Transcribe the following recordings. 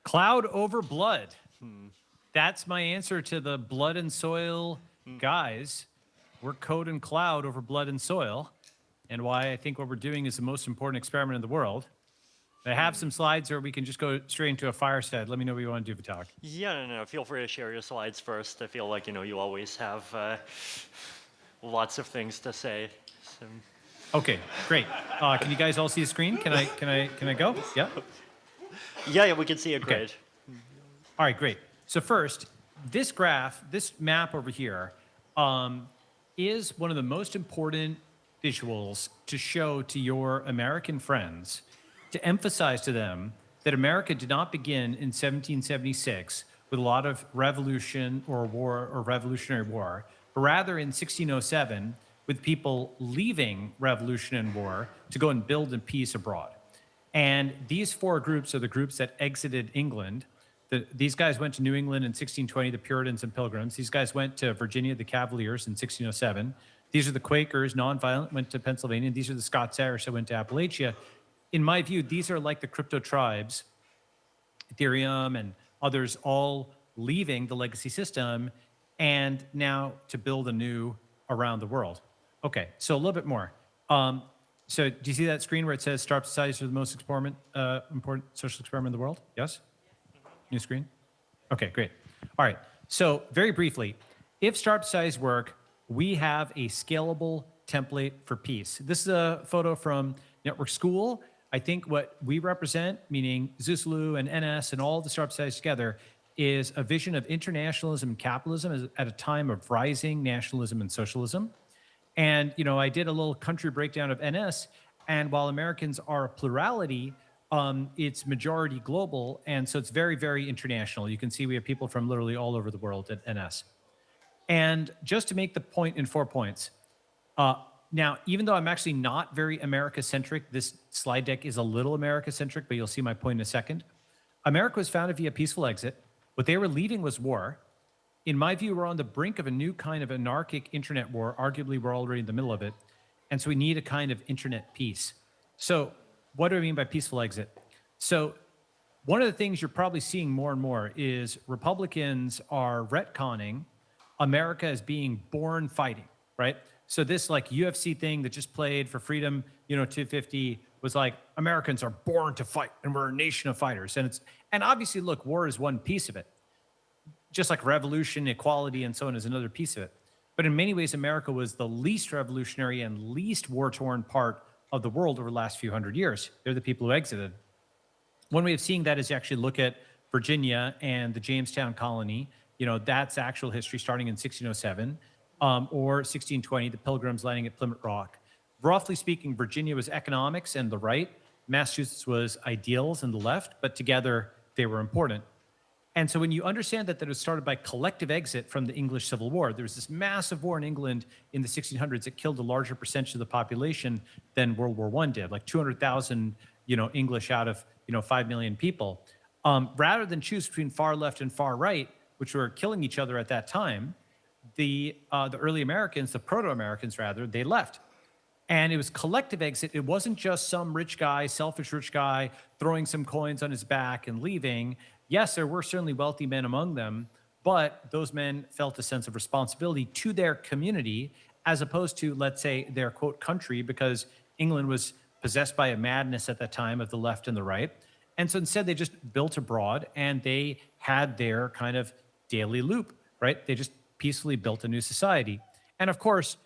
Cloud over blood. That's my answer to the blood and soil guys. We're code and cloud over blood and soil, and why I think what we're doing is the most important experiment in the world. I have some slides, or we can just go straight into a fireside. Let me know what you want to do, Vitalik. Yeah, no. Feel free to share your slides first. I feel like you always have lots of things to say. So. Okay, great. Can you guys all see the screen? Can I go? Yeah. Yeah, we can see it great. All right, great. So first, this graph, this map over here, is one of the most important visuals to show to your American friends, to emphasize to them that America did not begin in 1776 with a lot of revolution or war or revolutionary war, but rather in 1607 with people leaving revolution and war to go and build in peace abroad. And these four groups are the groups that exited England. These guys went to New England in 1620, the Puritans and Pilgrims. These guys went to Virginia, the Cavaliers, in 1607. These are the Quakers, nonviolent, went to Pennsylvania. These are the Scots-Irish that went to Appalachia. In my view, these are like the crypto tribes, Ethereum and others, all leaving the legacy system and now to build anew around the world. Okay, so a little bit more. So do you see that screen where it says startup societies are the most important social experiment in the world? Yes? New screen? Okay, great. All right, so very briefly, if startup societies work, we have a scalable template for peace. This is a photo from Network School. I think what we represent, meaning Zuslu and NS and all the startup societies together, is a vision of internationalism and capitalism at a time of rising nationalism and socialism. And, I did a little country breakdown of NS, and while Americans are a plurality, it's majority global, and so it's very, very international. You can see we have people from literally all over the world at NS. And just to make the point in 4 points, now, even though I'm actually not very America-centric, this slide deck is a little America-centric, but you'll see my point in a second. America was founded via peaceful exit. What they were leaving was war. In my view, we're on the brink of a new kind of anarchic internet war. Arguably, we're already in the middle of it. And so we need a kind of internet peace. So what do I mean by peaceful exit? So one of the things you're probably seeing more and more is Republicans are retconning America as being born fighting, right? So this like UFC thing that just played for Freedom, 250 was like, Americans are born to fight and we're a nation of fighters. And obviously, look, war is one piece of it. Just like revolution, equality, and so on is another piece of it. But in many ways, America was the least revolutionary and least war-torn part of the world over the last few hundred years. They're the people who exited. One way of seeing that is you actually look at Virginia and the Jamestown colony. That's actual history starting in 1607 or 1620, the Pilgrims landing at Plymouth Rock. Roughly speaking, Virginia was economics and the right. Massachusetts was ideals and the left, but together they were important. And so when you understand that it was started by collective exit from the English Civil War, there was this massive war in England in the 1600s that killed a larger percentage of the population than World War I did, like 200,000, English out of, 5 million people. Rather than choose between far left and far right, which were killing each other at that time, the early Americans, the proto-Americans rather, they left. And it was collective exit. It wasn't just some rich guy, selfish rich guy, throwing some coins on his back and leaving. Yes, there were certainly wealthy men among them, but those men felt a sense of responsibility to their community as opposed to, let's say, their, quote, country, because England was possessed by a madness at that time of the left and the right. And so instead, they just built abroad and they had their kind of daily loop, right? They just peacefully built a new society. And of course,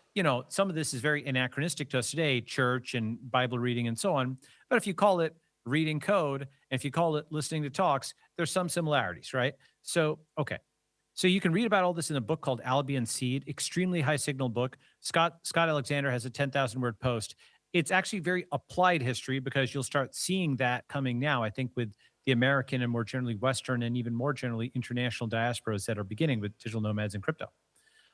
some of this is very anachronistic to us today, church and Bible reading and so on. But if you call it reading code, and if you call it listening to talks, there's some similarities, right? So, okay. So you can read about all this in a book called Albion Seed, extremely high signal book. Scott Alexander has a 10,000 word post. It's actually very applied history because you'll start seeing that coming now, I think, with the American and more generally Western and even more generally international diasporas that are beginning with digital nomads and crypto.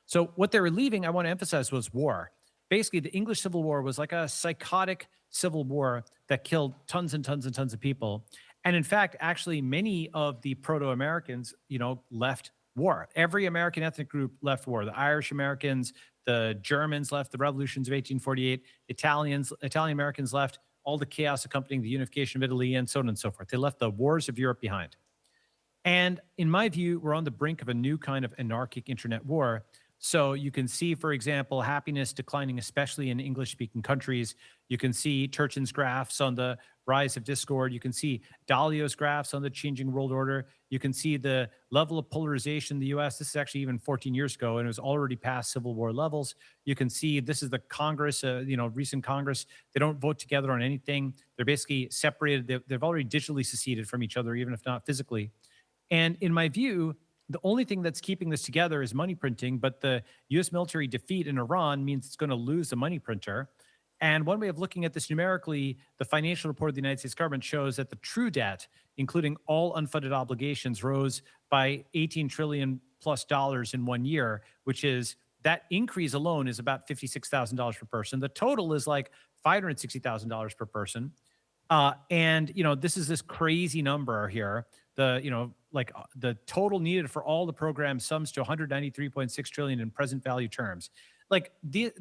So what they were leaving, I want to emphasize, was war. Basically, the English Civil War was like a psychotic civil war that killed tons and tons and tons of people. And in fact, actually, many of the proto-Americans, left war. Every American ethnic group left war. The Irish Americans, the Germans left the revolutions of 1848. Italian Americans left, all the chaos accompanying the unification of Italy, and so on and so forth. They left the wars of Europe behind. And in my view, we're on the brink of a new kind of anarchic internet war. So you can see, for example, happiness declining, especially in English-speaking countries. You can see Turchin's graphs on the rise of Discord. You can see Dalio's graphs on the changing world order. You can see the level of polarization in the US. This is actually even 14 years ago, and it was already past Civil War levels. You can see this is the Congress, recent Congress. They don't vote together on anything. They're basically separated. They've already digitally seceded from each other, even if not physically. And in my view, the only thing that's keeping this together is money printing, but the US military defeat in Iran means it's going to lose the money printer. And one way of looking at this numerically, the financial report of the United States government shows that the true debt, including all unfunded obligations, rose by 18 trillion plus dollars in 1 year, which is that increase alone is about $56,000 per person. The total is like $560,000 per person. This is this crazy number here. The total needed for all the programs sums to 193.6 trillion in present value terms. Like the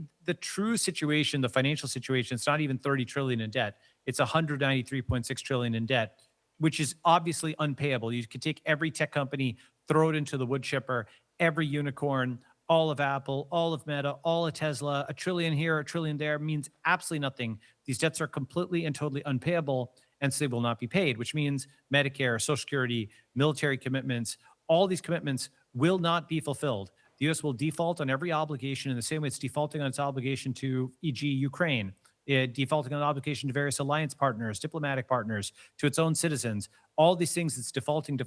true situation, the financial situation, it's not even 30 trillion in debt. It's 193.6 trillion in debt, which is obviously unpayable. You could take every tech company, throw it into the wood chipper, every unicorn, all of Apple, all of Meta, all of Tesla, a trillion here, a trillion there means absolutely nothing. These debts are completely and totally unpayable, and so they will not be paid, which means Medicare, Social Security, military commitments, all these commitments will not be fulfilled. The U.S. will default on every obligation in the same way it's defaulting on its obligation to, e.g., Ukraine, defaulting on obligation to various alliance partners, diplomatic partners, to its own citizens. All these things, it's defaulting,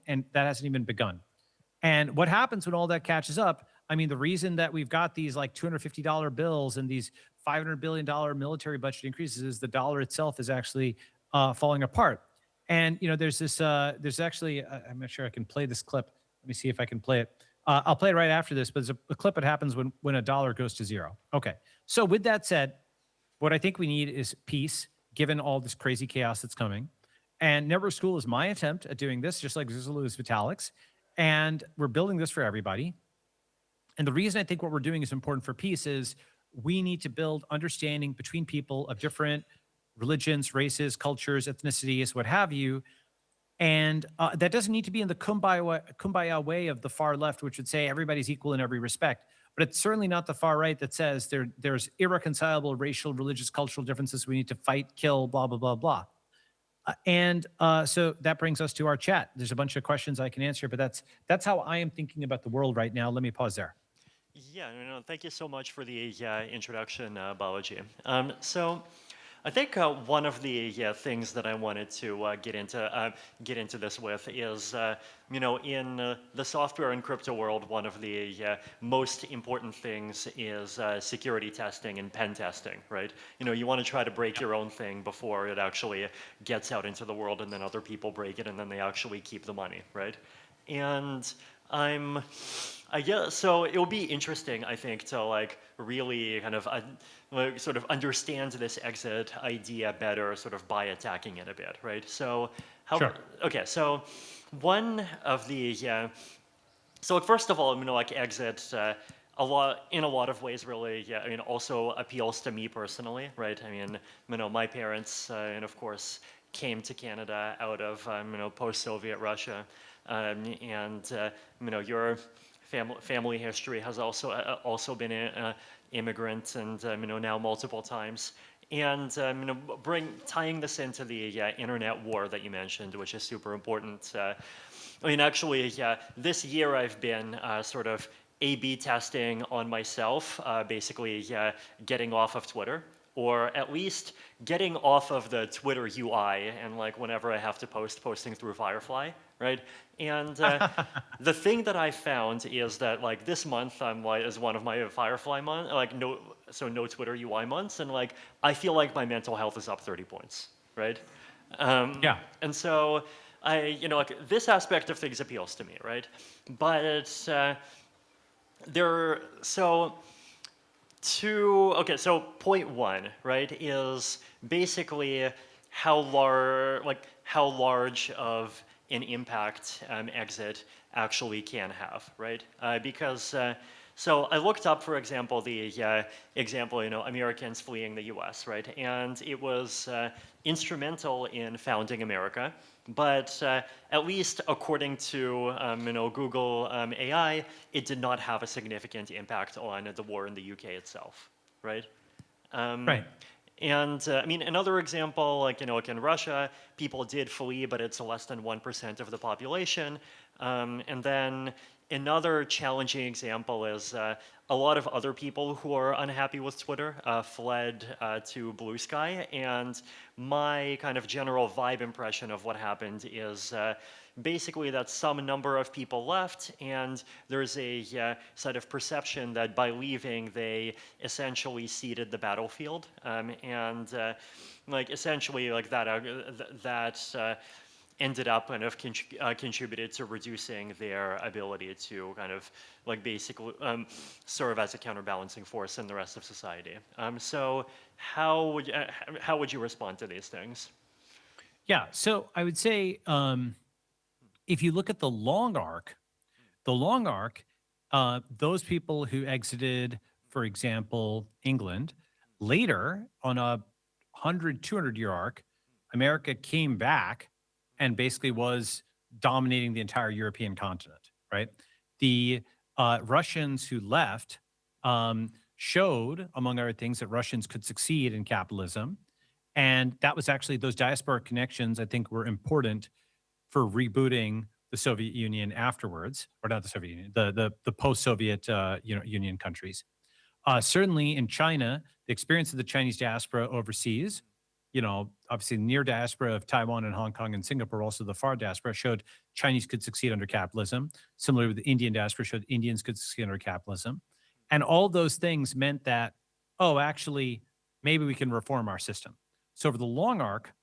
and that hasn't even begun. And what happens when all that catches up? I mean, the reason that we've got these like $250 bills and these $500 billion military budget increases is the dollar itself is actually falling apart. And, there's this, there's actually, I'm not sure I can play this clip. Let me see if I can play it. I'll play it right after this, but there's a clip that happens when a dollar goes to zero. Okay. So with that said, what I think we need is peace, given all this crazy chaos that's coming. And Network School is my attempt at doing this, just like Zulu is Vitalik's. And we're building this for everybody. And the reason I think what we're doing is important for peace is we need to build understanding between people of different religions, races, cultures, ethnicities, what have you. And that doesn't need to be in the kumbaya way of the far left, which would say everybody's equal in every respect. But it's certainly not the far right that says there's irreconcilable racial, religious, cultural differences we need to fight, kill, blah, blah, blah, blah. So that brings us to our chat. There's a bunch of questions I can answer, but that's how I am thinking about the world right now. Let me pause there. Yeah, no, thank you so much for the introduction, Balaji. So I think one of the things that I wanted to get into this with is, in the software and crypto world, one of the most important things is security testing and pen testing, right? You want to try to break your own thing before it actually gets out into the world, and then other people break it, and then they actually keep the money, right? And I guess so. It will be interesting, I think, to like really kind of sort of understand this exit idea better, sort of by attacking it a bit, right? So Sure. Okay, so one of the so first of all, like exit in a lot of ways really, also appeals to me personally, right? I mean, my parents and of course came to Canada out of post-Soviet Russia. Your family history has also been an immigrant, and now multiple times. And tying this into the internet war that you mentioned, which is super important. Actually, this year I've been sort of A/B testing on myself, basically getting off of Twitter, or at least getting off of the Twitter UI, and like whenever I have to posting through Firefly, right? And the thing that I found is that like this month is one of my Firefly months, no Twitter UI months, and like I feel like my mental health is up 30 points, right? Yeah. And so this aspect of things appeals to me, right? But so point one, right, is basically how large of an impact exit actually can have, right? Because So I looked up, for example, the example, Americans fleeing the U.S., right? And it was instrumental in founding America. But at least according to Google AI, it did not have a significant impact on the war in the UK itself, right? Um, Right. and I mean, another example, like in Russia, people did flee, but it's less than 1% of the population. And then another challenging example is a lot of other people who are unhappy with Twitter fled to Blue Sky. And my kind of general vibe impression of what happened is basically that some number of people left, and there's a sort of perception that by leaving, they essentially ceded the battlefield. And like essentially like that, ended up kind of contributed to reducing their ability to kind of like basically serve as a counterbalancing force in the rest of society. So how would you respond to these things? Yeah. So I would say, if you look at the long arc, those people who exited, for example, England, later on a 100, 200-year arc, America came back and basically was dominating the entire European continent, right? The Russians who left showed, among other things, that Russians could succeed in capitalism. And that was actually, those diasporic connections, I think, were important for rebooting the Soviet Union afterwards, or not the Soviet Union, the post-Soviet Union countries. Certainly in China, the experience of the Chinese diaspora overseas, obviously near diaspora of Taiwan and Hong Kong and Singapore, also the far diaspora showed Chinese could succeed under capitalism. Similarly with the Indian diaspora showed Indians could succeed under capitalism. And all those things meant that, oh, actually, maybe we can reform our system. So over the long arc,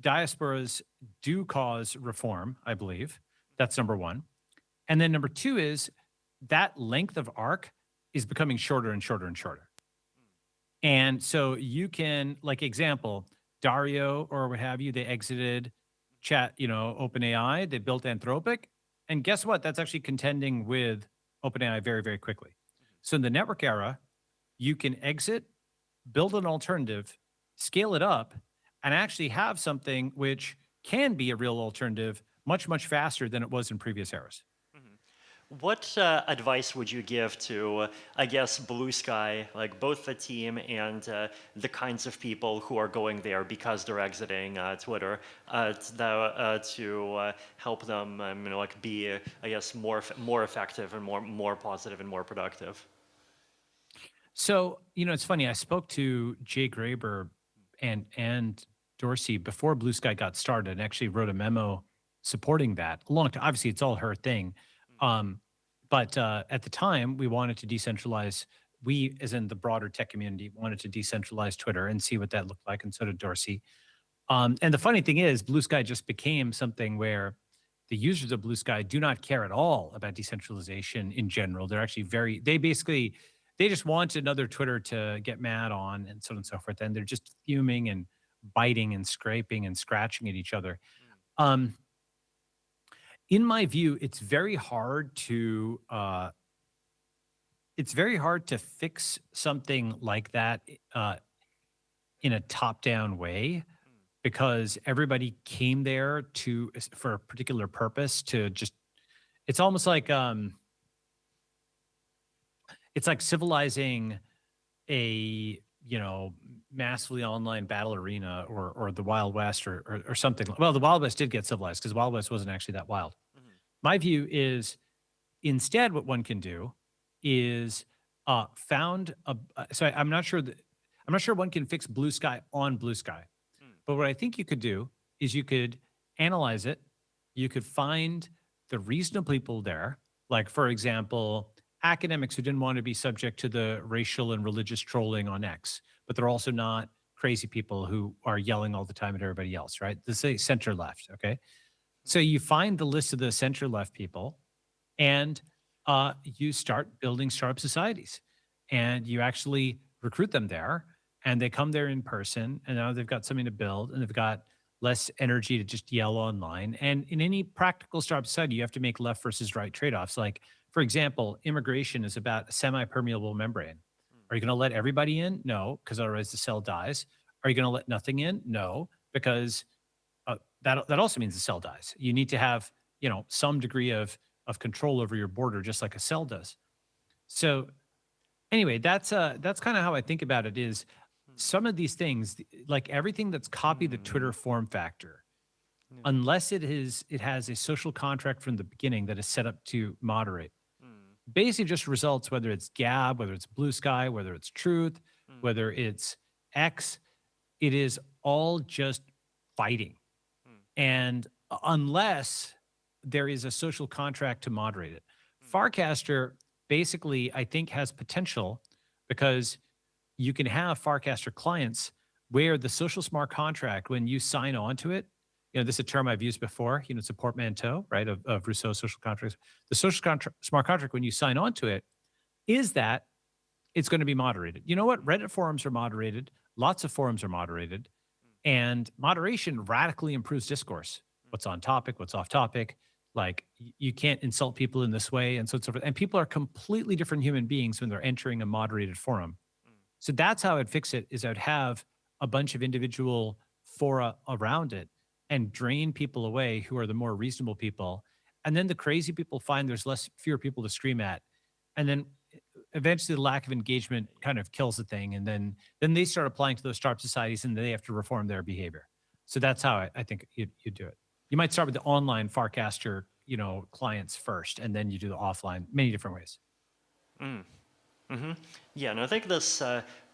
diasporas do cause reform, I believe. That's number one. And then number two is that length of arc is becoming shorter and shorter and shorter. And so you can, like example, Dario or what have you, they exited chat, OpenAI, they built Anthropic. And guess what? That's actually contending with OpenAI very, very quickly. So in the network era, you can exit, build an alternative, scale it up, and actually have something which can be a real alternative much, much faster than it was in previous eras. What advice would you give to, I guess, Blue Sky, like both the team and the kinds of people who are going there because they're exiting Twitter, to help them, like be, I guess, more effective and more positive and more productive? So, it's funny. I spoke to Jay Graber and Dorsey before Blue Sky got started and actually wrote a memo supporting that. Obviously, it's all her thing. But at the time, we wanted to decentralize. We, as in the broader tech community, wanted to decentralize Twitter and see what that looked like, and so did Dorsey. And the funny thing is, Blue Sky just became something where the users of Blue Sky do not care at all about decentralization in general. They're actually they just want another Twitter to get mad on and so on and so forth. And they're just fuming and biting and scraping and scratching at each other. Um, in my view, it's very hard to fix something like that in a top-down way because everybody came there for a particular purpose to just. It's almost like it's like civilizing a massively online battle arena or the Wild West or something. Well, the Wild West did get civilized because Wild West wasn't actually that wild. Mhm. My view is instead what one can do is found a. So I'm not sure one can fix Blue Sky on Blue Sky, Mm. but what I think you could do is you could analyze it. You could find the reasonable people there, like for example, academics who didn't want to be subject to the racial and religious trolling on X, but they're also not crazy people who are yelling all the time at everybody else, right? This is center left, okay? So you find the list of the center left people and you start building startup societies and you actually recruit them there and they come there in person and now they've got something to build and they've got less energy to just yell online. And in any practical startup society, you have to make left versus right trade-offs. Like For example, immigration is about a semi-permeable membrane. Are you going to let everybody in? No, because otherwise the cell dies. Are you going to let nothing in? No, because that also means the cell dies. You need to have, some degree of control over your border, just like a cell does. So anyway, that's kind of how I think about it. Is some of these things, like everything that's copied the Twitter form factor, unless it has a social contract from the beginning that is set up to moderate, basically just results, whether it's Gab, whether it's Blue Sky, whether it's Truth, whether it's X, it is all just fighting. And unless there is a social contract to moderate it, Farcaster basically, I think, has potential because you can have Farcaster clients where the social smart contract, when you sign on to it, this is a term I've used before, it's a portmanteau, right, of Rousseau's social contracts. The smart contract, when you sign on to it, is that it's going to be moderated. You know what? Reddit forums are moderated. Lots of forums are moderated. And moderation radically improves discourse. What's on topic, what's off topic. Like, you can't insult people in this way, and so forth. And people are completely different human beings when they're entering a moderated forum. So that's how I'd fix it, is I'd have a bunch of individual fora around it and drain people away who are the more reasonable people. And then the crazy people find there's fewer people to scream at. And then eventually the lack of engagement kind of kills the thing. And then they start applying to those startup societies, and they have to reform their behavior. So that's how I think you do it. You might start with the online Farcaster, clients first, and then you do the offline, many different ways. Yeah, and I think this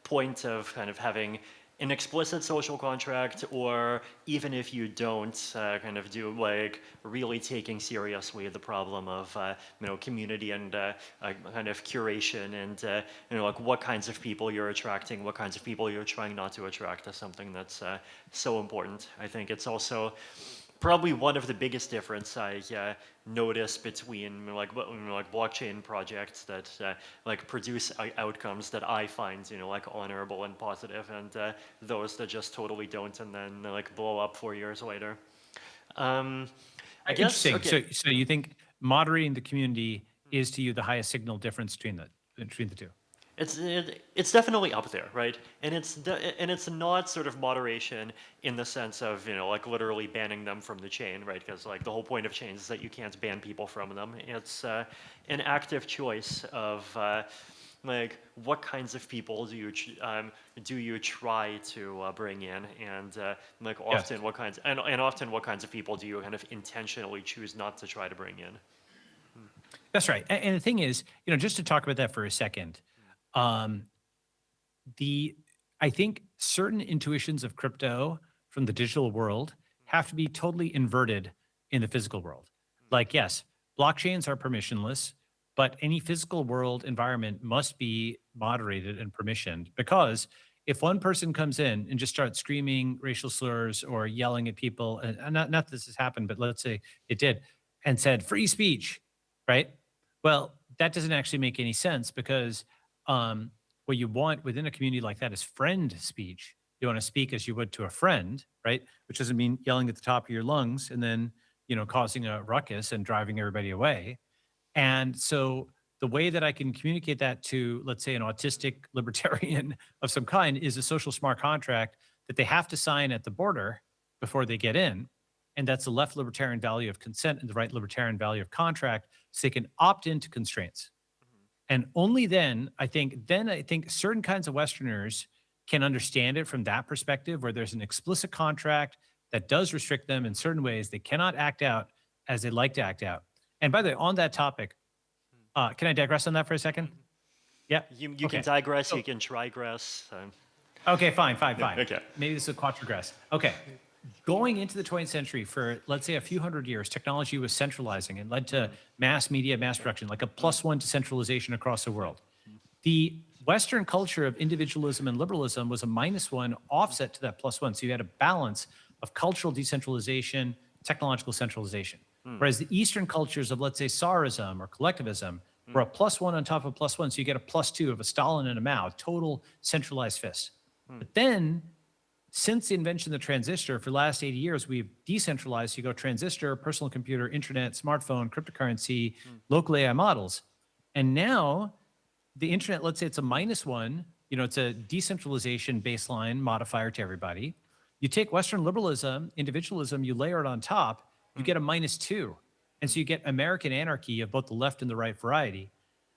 point of kind of having an explicit social contract, or even if you don't kind of do like really taking seriously the problem of community and kind of curation and like what kinds of people you're attracting, what kinds of people you're trying not to attract, is something that's so important. I think it's also probably one of the biggest difference I notice between like blockchain projects that like produce outcomes that I find like honorable and positive, and those that just totally don't, and then like blow up 4 years later. I guess. Interesting. Okay. So you think moderating the community is to you the highest signal difference between the two? It's definitely up there, right? And it's not sort of moderation in the sense of like literally banning them from the chain, right? Because like the whole point of chains is that you can't ban people from them. It's an active choice of like what kinds of people do you try to bring in, and like often what kinds and often what kinds of people do you kind of intentionally choose not to try to bring in. That's right. And the thing is, just to talk about that for a second. I think certain intuitions of crypto from the digital world have to be totally inverted in the physical world. Like, yes, blockchains are permissionless, but any physical world environment must be moderated and permissioned, because if one person comes in and just starts screaming racial slurs or yelling at people, and not that this has happened, but let's say it did, and said free speech, right? Well, that doesn't actually make any sense, because what you want within a community like that is friend speech. You want to speak as you would to a friend, right? Which doesn't mean yelling at the top of your lungs and then, causing a ruckus and driving everybody away. And so the way that I can communicate that to, let's say, an autistic libertarian of some kind is a social smart contract that they have to sign at the border before they get in. And that's the left libertarian value of consent and the right libertarian value of contract, so they can opt into constraints. And only then I think certain kinds of Westerners can understand it from that perspective, where there's an explicit contract that does restrict them in certain ways. They cannot act out as they like to act out. And by the way, on that topic, can I digress on that for a second? Yeah. You Okay. can digress, you can trigress. Okay, fine. Okay. Maybe this is a quadrigress. Okay. Going into the 20th century, for let's say a few hundred years, technology was centralizing and led to mass media, mass production, like a +1 to centralization across the world. The Western culture of individualism and liberalism was a -1 offset to that +1. So you had a balance of cultural decentralization, technological centralization. Whereas the Eastern cultures of, let's say, Tsarism or collectivism were a +1 on top of +1. So you get a +2 of a Stalin and a Mao, total centralized fist. But then since the invention of the transistor for the last 80 years, we've decentralized. You go transistor, personal computer, internet, smartphone, cryptocurrency, local AI models. And now the internet, let's say it's a -1, it's a decentralization baseline modifier to everybody. You take Western liberalism, individualism, you layer it on top, you get a -2. And so you get American anarchy of both the left and the right variety.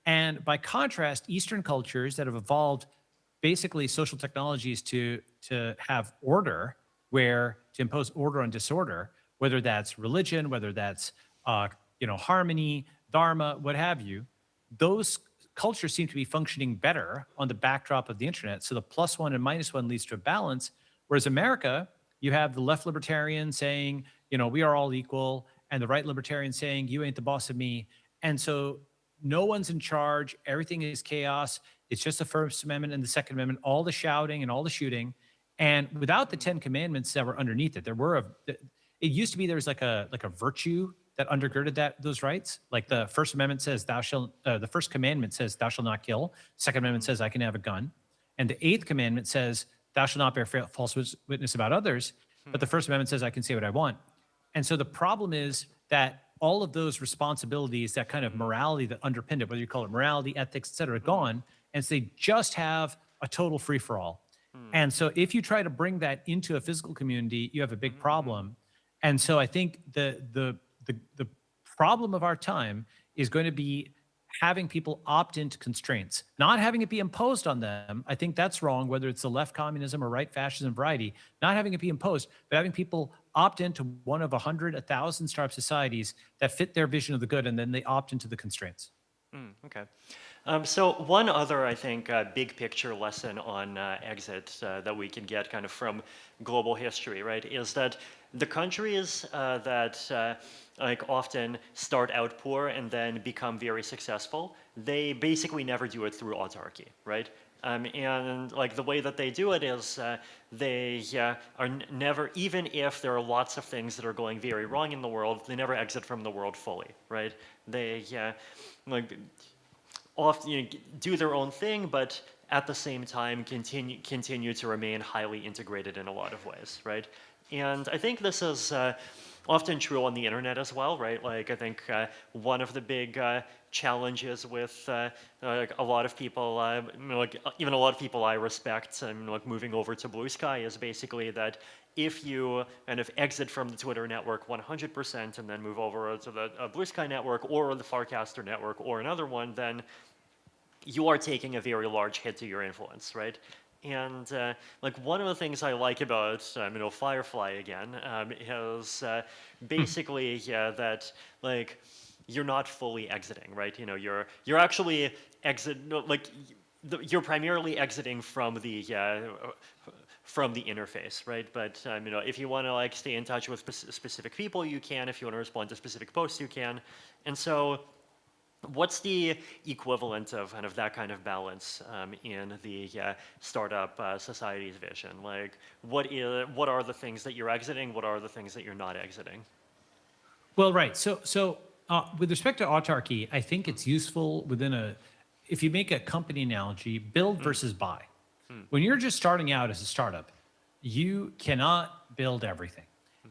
And by contrast, Eastern cultures that have evolved basically social technologies to have order, where to impose order on disorder, whether that's religion, whether that's harmony, dharma, what have you, those cultures seem to be functioning better on the backdrop of the internet. So the +1 and -1 leads to a balance. Whereas America, you have the left libertarian saying, we are all equal, and the right libertarian saying, you ain't the boss of me. And so no one's in charge. Everything is chaos. It's just the First Amendment and the Second Amendment, all the shouting and all the shooting. And without the 10 commandments that were underneath it, it used to be there was like a virtue that undergirded those rights. Like the First Amendment says, the First Commandment says, thou shalt not kill. Second Amendment says, I can have a gun. And the Eighth Commandment says, thou shalt not bear false witness about others. But the First Amendment says, I can say what I want. And so the problem is that all of those responsibilities, that kind of morality that underpinned it, whether you call it morality, ethics, et cetera, gone. And so they just have a total free-for-all. And so if you try to bring that into a physical community, you have a big problem. And so I think the problem of our time is going to be having people opt into constraints, not having it be imposed on them. I think that's wrong, whether it's the left communism or right fascism variety, not having it be imposed, but having people opt into one of 100, 1,000 startup societies that fit their vision of the good, and then they opt into the constraints. Okay. So one other, I think, big picture lesson on exit that we can get kind of from global history, right, is that the countries that like often start out poor and then become very successful, they basically never do it through autarky, right? And like the way that they do it is they are never, even if there are lots of things that are going very wrong in the world, they never exit from the world fully, right? They like often do their own thing, but at the same time continue to remain highly integrated in a lot of ways, right? And I think this is often true on the internet as well, right? Like I think one of the big challenges with like a lot of people, like even a lot of people I respect, like moving over to Blue Sky is basically that if you kind of exit from the Twitter network 100% and then move over to the Blue Sky network or the Farcaster network or another one, then you are taking a very large hit to your influence, right? And like one of the things I like about Firefly again is basically that like you're not fully exiting, right? You're actually you're primarily exiting from the interface, right? But if you want to like stay in touch with specific people, you can. If you want to respond to specific posts, you can. And so, what's the equivalent of that kind of balance in the startup society's vision? Like, what are the things that you're exiting? What are the things that you're not exiting? Well, right. So with respect to autarky, I think it's useful if you make a company analogy, build versus buy. When you're just starting out as a startup, you cannot build everything.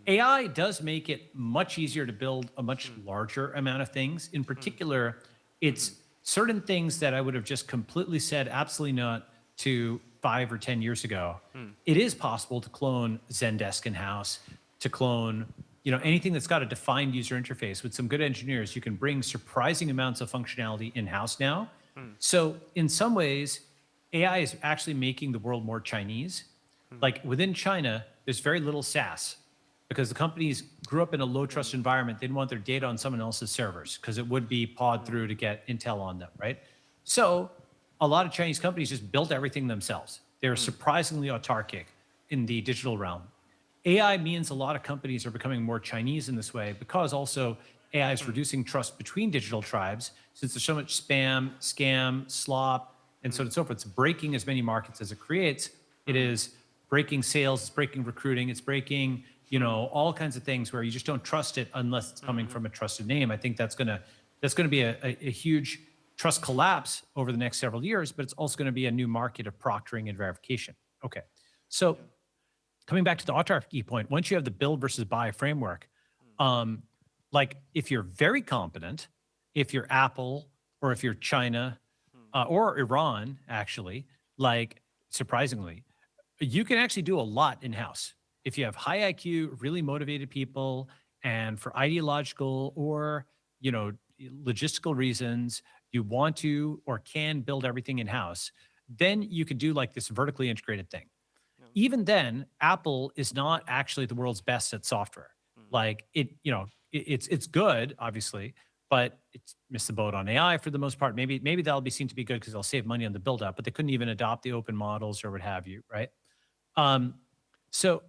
AI does make it much easier to build a much larger amount of things. In particular, it's certain things that I would have just completely said absolutely not to 5 or 10 years ago. It is possible to clone Zendesk in-house, to clone anything that's got a defined user interface. With some good engineers, you can bring surprising amounts of functionality in-house now. So in some ways, AI is actually making the world more Chinese. Like within China, there's very little SaaS, because the companies grew up in a low trust environment. They didn't want their data on someone else's servers because it would be pawed through to get intel on them, right? So a lot of Chinese companies just built everything themselves. They're surprisingly autarkic in the digital realm. AI means a lot of companies are becoming more Chinese in this way, because also AI is reducing trust between digital tribes, since there's so much spam, scam, slop, and so on and so forth. It's breaking as many markets as it creates. It is breaking sales, it's breaking recruiting, it's breaking all kinds of things where you just don't trust it unless it's coming from a trusted name. I think that's gonna be a huge trust collapse over the next several years, but it's also gonna be a new market of proctoring and verification. Okay, so coming back to the autarky point, once you have the build versus buy framework, um, like if you're very competent, if you're Apple or if you're China or Iran, actually, like surprisingly, you can actually do a lot in house. If you have high IQ, really motivated people, and for ideological or, you know, logistical reasons, you want to or can build everything in house, then you could do like this vertically integrated thing. Yeah. Even then, Apple is not actually the world's best at software. Like it, you know, it's good, obviously, but it's missed the boat on AI for the most part. Maybe that'll be seen to be good because they'll save money on the build up, but they couldn't even adopt the open models or what have you, right? Um, so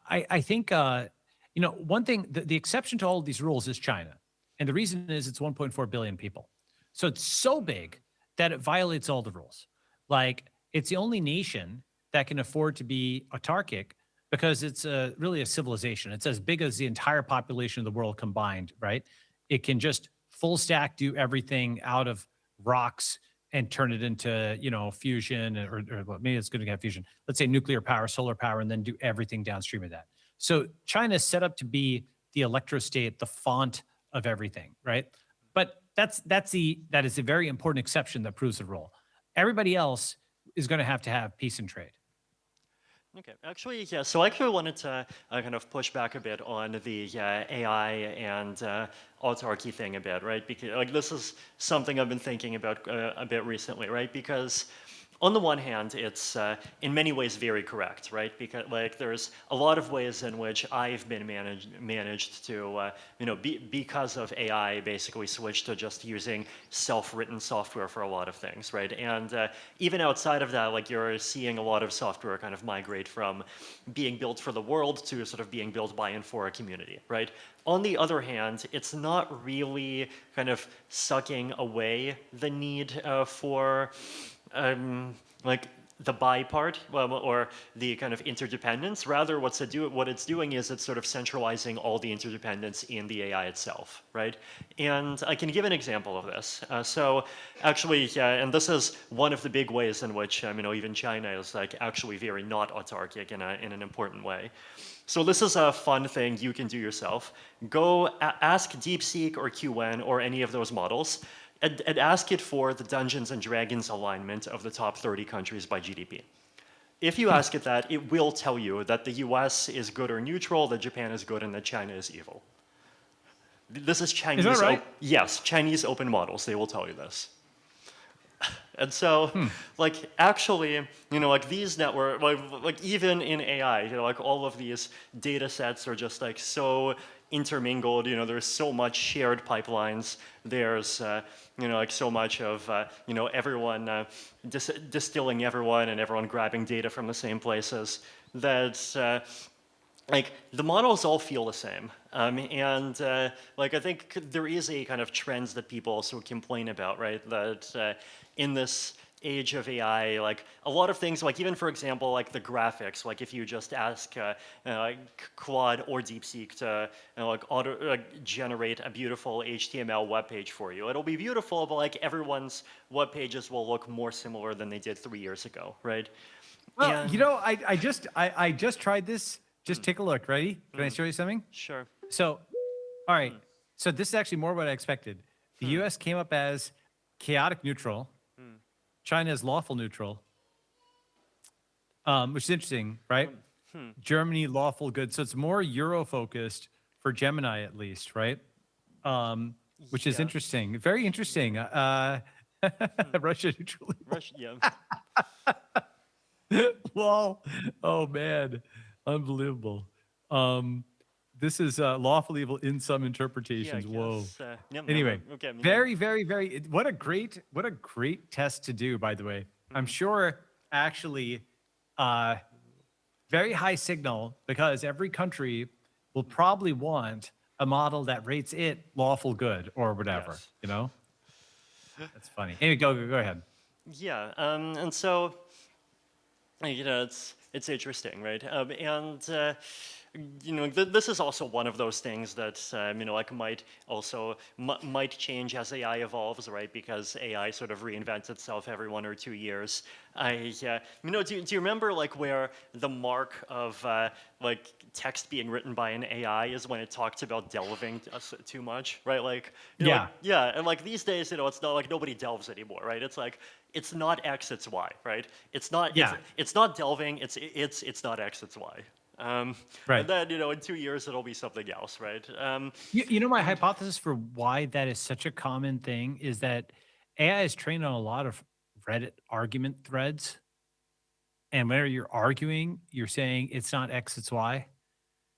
I think you know, one thing, the exception to all of these rules is China, and the reason is it's 1.4 billion people, so it's so big that it violates all the rules. Like it's the only nation that can afford to be autarkic because it's really a civilization. It's as big as the entire population of the world combined, right? It can just full stack do everything out of rocks and turn it into, you know, fusion or well, maybe it's going to have fusion. Let's say nuclear power, solar power, and then do everything downstream of that. So China is set up to be the electrostate, the font of everything, right? But that is a very important exception that proves the rule. Everybody else is going to have peace and trade. Okay, actually, yeah, so I actually wanted to kind of push back a bit on the AI and autarky thing a bit, right? Because like this is something I've been thinking about a bit recently, right? Because on the one hand, it's in many ways very correct, right? Because like there's a lot of ways in which I've been managed to, you know, because of AI, basically switch to just using self-written software for a lot of things, right? And even outside of that, like you're seeing a lot of software kind of migrate from being built for the world to sort of being built by and for a community, right? On the other hand, it's not really kind of sucking away the need for like the buy part or the kind of interdependence. Rather, what it's doing is it's sort of centralizing all the interdependence in the AI itself, right? And I can give an example of this. So actually, and this is one of the big ways in which you know, even China is like actually very not autarkic in an important way. So this is a fun thing you can do yourself. Go ask DeepSeek or QN or any of those models and ask it for the Dungeons and Dragons alignment of the top 30 countries by GDP. If you ask it that, it will tell you that the US is good or neutral, that Japan is good, and that China is evil. This is Chinese. Is that right? Yes, Chinese open models, they will tell you this. And so, like, actually, you know, like these network, like even in AI, you know, like all of these data sets are just like so intermingled. You know, there's so much shared pipelines. There's, you know, like so much of, you know, everyone distilling everyone and everyone grabbing data from the same places that. Like the models all feel the same, and like I think there is a kind of trends that people also complain about, right? That in this age of AI, like a lot of things, like even for example, like the graphics, like if you just ask like Claude or DeepSeek to like generate a beautiful HTML web page for you, it'll be beautiful, but like everyone's web pages will look more similar than they did 3 years ago, right? Well, And, you know, I just tried this. Just take a look. Ready? Can I show you something? sure. So, all right. So this is actually more what I expected. The U.S. came up as chaotic neutral. China is lawful neutral, which is interesting, right? Germany lawful good. So it's more Euro focused for Gemini at least, right? Which is Yeah. interesting. Very interesting. Russia neutral. Russia, yeah. Lol. Oh man, unbelievable. This is lawful evil in some interpretations. Yeah, Whoa. Yep, Anyway, okay. very, very, very. What a great test to do. By the way, I'm sure actually, very high signal because every country will probably want a model that rates it lawful good or whatever. Yes. You know, that's funny. Anyway, go ahead. Yeah, and so, you know, it's interesting, right? And this is also one of those things that like might also might change as AI evolves, right? Because AI sort of reinvents itself every 1 or 2 years. Do you remember like where the mark of like text being written by an AI is when it talks about delving too much, right? Like, Yeah. yeah, and like these days, it's not like nobody delves anymore, right? It's like it's not X, it's Y, right? Yeah. It's not delving, it's not X, it's Y. And Right. then, in 2 years, it'll be something else, right? You know, my hypothesis for why that is such a common thing is that AI is trained on a lot of Reddit argument threads. And whenever you're arguing, you're saying it's not X, it's Y.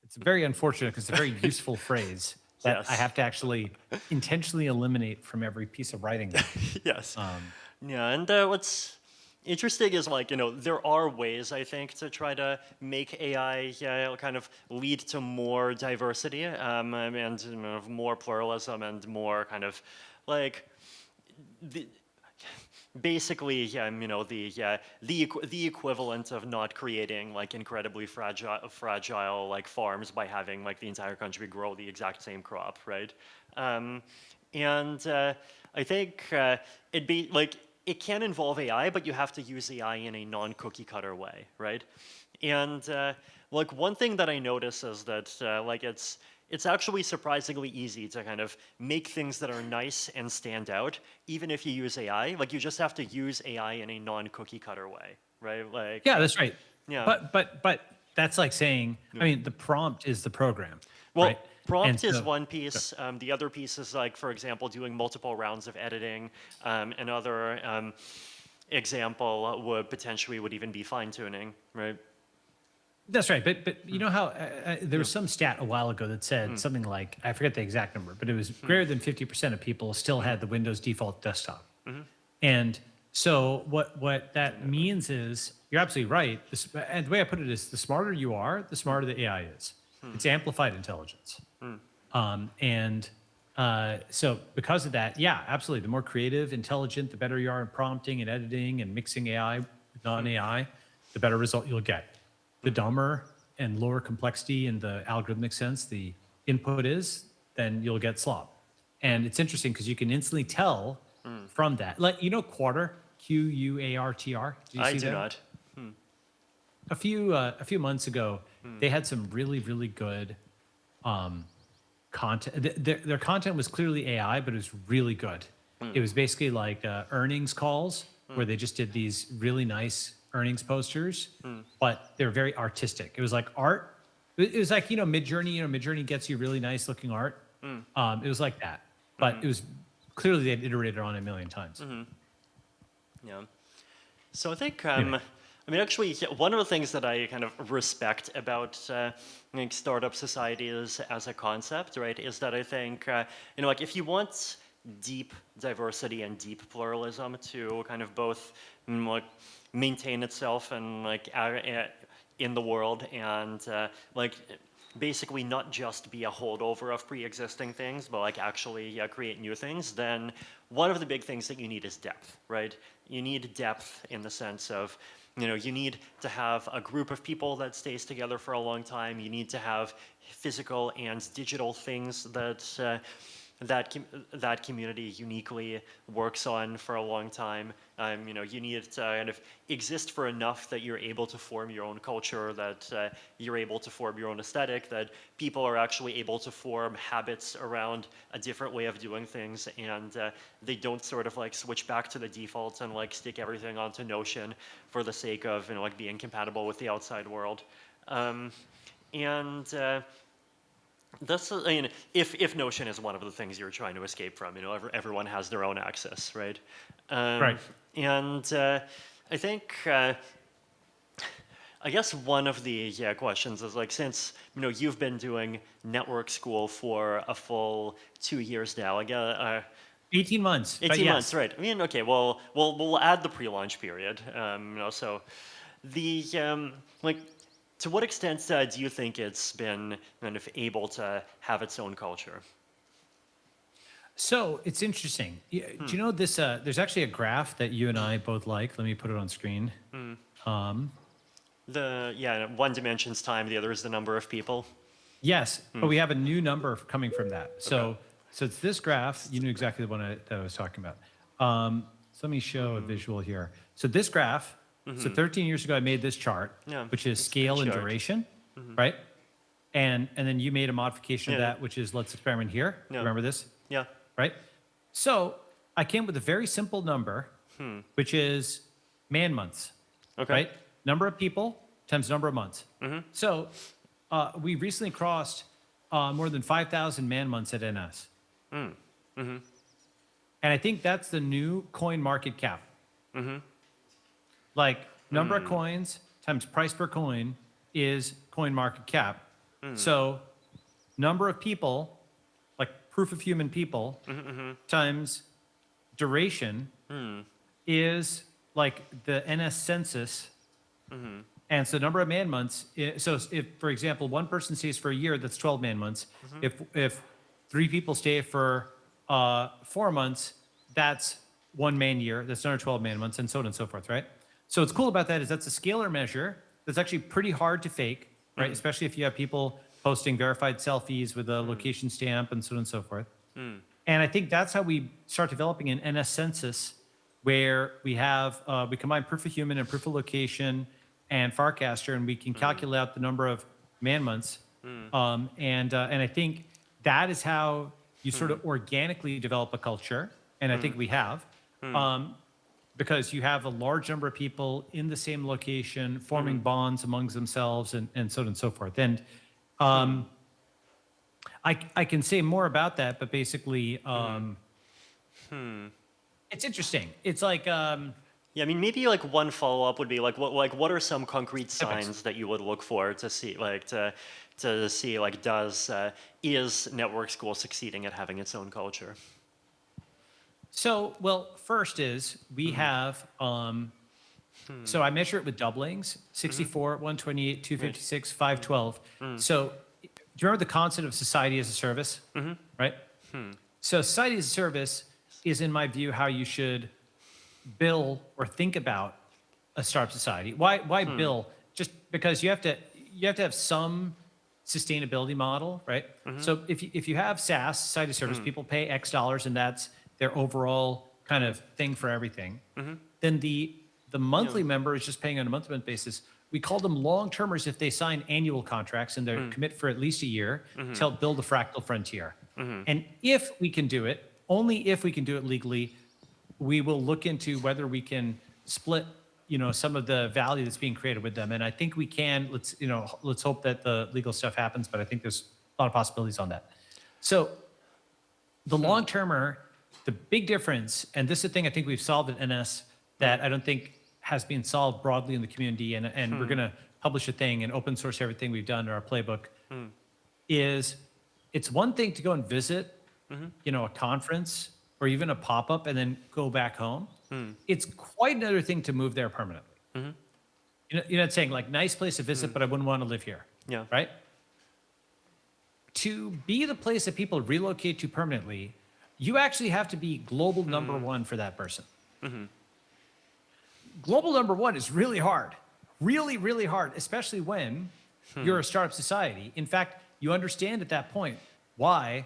It's very unfortunate because it's a very useful phrase that I Yes. have to actually intentionally eliminate from every piece of writing now. Yes. Um, Yeah, and what's interesting is like, there are ways, I think, to try to make AI kind of lead to more diversity and more pluralism and more kind of like the, basically, the equivalent of not creating like incredibly fragile like farms by having like the entire country grow the exact same crop, right? Um, and I think it'd be like it can involve AI, but you have to use AI in a non-cookie cutter way, right? And like one thing that I notice is that like it's actually surprisingly easy to kind of make things that are nice and stand out, even if you use AI. Like you just have to use AI in a non-cookie cutter way, right? Like, yeah, that's right. yeah. But that's like saying, I mean, the prompt is the program, Well, right? And prompt is so, one piece. The other piece is like, for example, doing multiple rounds of editing. Another example would even be fine tuning, right? that's right. But you know how there was some stat a while ago that said something like, I forget the exact number, but it was greater than 50% of people still had the Windows default desktop. And so what that means is you're absolutely right. And the way I put it is the smarter you are, the smarter the AI is. It's amplified intelligence. And so because of that, yeah, absolutely. The more creative, intelligent, the better you are in prompting and editing and mixing AI with non-AI, the better result you'll get. The dumber and lower complexity in the algorithmic sense the input is, then you'll get slop. And it's interesting because you can instantly tell from that. Like, quarter, Quartr. Do you I see do that? not. A few months ago, they had some really, really good content. Their content was clearly AI, but it was really good. It was basically like earnings calls where they just did these really nice earnings posters, but they're very artistic. It was like art. It was like, Midjourney, Midjourney gets you really nice looking art. It was like that, but it was clearly they'd iterated on it a million times. Yeah. So I think, Anyway. I mean, actually, one of the things that I kind of respect about like startup societies as a concept, right, is that I think, like if you want deep diversity and deep pluralism to kind of both like maintain itself and like in the world and like basically not just be a holdover of pre-existing things, but like actually create new things, then one of the big things that you need is depth, right? You need depth in the sense of, you need to have a group of people that stays together for a long time. You need to have physical and digital things that that community uniquely works on for a long time. You need it to kind of exist for enough that you're able to form your own culture, that you're able to form your own aesthetic, that people are actually able to form habits around a different way of doing things, and they don't sort of like switch back to the defaults and like stick everything onto Notion for the sake of like being compatible with the outside world. And that's, if Notion is one of the things you're trying to escape from, everyone has their own access, right? Right. And I think, I guess one of the questions is like, since you've been doing network school for a full 2 years now, I guess. 18 months. But 18 yes. months, right? I mean, okay. Well, we'll add the pre-launch period. So the like. To what extent do you think it's been kind of able to have its own culture? So it's interesting. Do you know this? There's actually a graph that you and I both like. Let me put it on screen. One dimension's time, the other is the number of people. Yes, but we have a new number coming from that. So it's this graph. You knew exactly the one that I was talking about. So let me show a visual here. So this graph, so 13 years ago, I made this chart, Yeah, which is it's a scale good and chart. duration, right? And then you made a modification of Yeah. that, which is let's experiment here. Yeah. Remember this, Yeah. right? So I came with a very simple number, which is man months, Okay. right? Number of people times number of months. So we recently crossed more than 5,000 man months at NS. And I think that's the new coin market cap. Like number of coins times price per coin is coin market cap. So number of people, like proof of human people, times duration is like the NS census. And so number of man months, so if, for example, one person stays for a year, that's 12 man months. If 3 people stay for 4 months, that's 1 man year, that's another 12 man months, and so on and so forth, right? So what's cool about that is that's a scalar measure that's actually pretty hard to fake, right? Especially if you have people posting verified selfies with a location stamp and so on and so forth. And I think that's how we start developing an NS census where we have, we combine proof of human and proof of location and Farcaster, and we can calculate out the number of man months. And I think that is how you sort of organically develop a culture. And I think we have, because you have a large number of people in the same location forming bonds amongst themselves and so on and so forth. And I can say more about that, but basically, it's interesting. It's like, Yeah, I mean, maybe like one follow-up would be like, what are some concrete signs that you would look for to see, like, is network school succeeding at having its own culture? so, well, first is we have, so I measure it with doublings, 64, 128, 256, 512. So do you remember the concept of society as a service, right? So society as a service is, in my view, how you should bill or think about a startup society. Why bill? Just because you have to have some sustainability model, right? So if you have SaaS, society as a service, people pay X dollars and that's their overall kind of thing for everything. Then the monthly member is just paying on a monthly basis. We call them long-termers if they sign annual contracts and they commit for at least a year to help build a fractal frontier. And if we can do it, only if we can do it legally, we will look into whether we can split, some of the value that's being created with them. And I think we can. Let's hope that the legal stuff happens, but I think there's a lot of possibilities on that. So the long-termer, the big difference, and this is the thing I think we've solved at NS that I don't think has been solved broadly in the community, and we're going to publish a thing and open source everything we've done in our playbook, is it's one thing to go and visit, a conference or even a pop-up and then go back home. It's quite another thing to move there permanently. You're not saying like nice place to visit, but I wouldn't want to live here. Yeah. Right? To be the place that people relocate to permanently, you actually have to be global number one for that person. Global number one is really hard, really, really hard, especially when you're a startup society. In fact, you understand at that point why,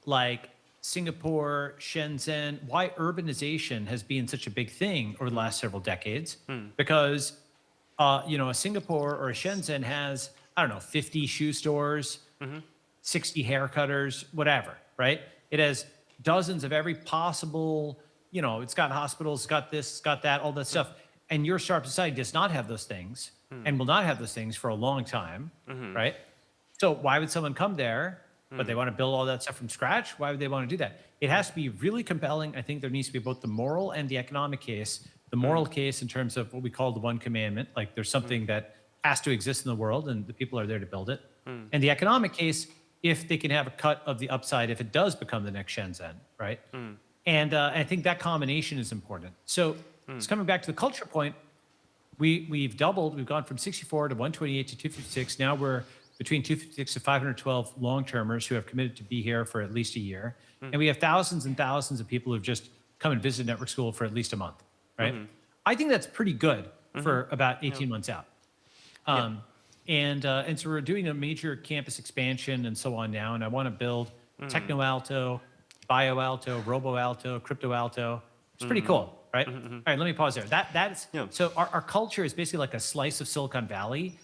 like Singapore, Shenzhen, why urbanization has been such a big thing over the last several decades. Because, a Singapore or a Shenzhen has, 50 shoe stores, 60 hair cutters, whatever, right? It has dozens of every possible, it's got hospitals, it's got this, it's got that, all that stuff. And your startup society does not have those things and will not have those things for a long time, right? So why would someone come there, but they want to build all that stuff from scratch? Why would they want to do that? It has to be really compelling. I think there needs to be both the moral and the economic case. The moral case in terms of what we call the one commandment, like there's something that has to exist in the world and the people are there to build it. And the economic case, if they can have a cut of the upside, if it does become the next Shenzhen, right? And I think that combination is important. So it's coming back to the culture point. We've doubled. We've gone from 64 to 128 to 256. Now we're between 256 and 512 long-termers who have committed to be here for at least a year. And we have thousands and thousands of people who've just come and visited network school for at least a month, right? I think that's pretty good. for about Yeah. 18 months out. Yeah. And so we're doing a major campus expansion and so on now. And I want to build Techno Alto, Bio Alto, Robo Alto, Crypto Alto. It's pretty cool, right? All right, let me pause there. That's Yeah. so our culture is basically like a slice of Silicon Valley,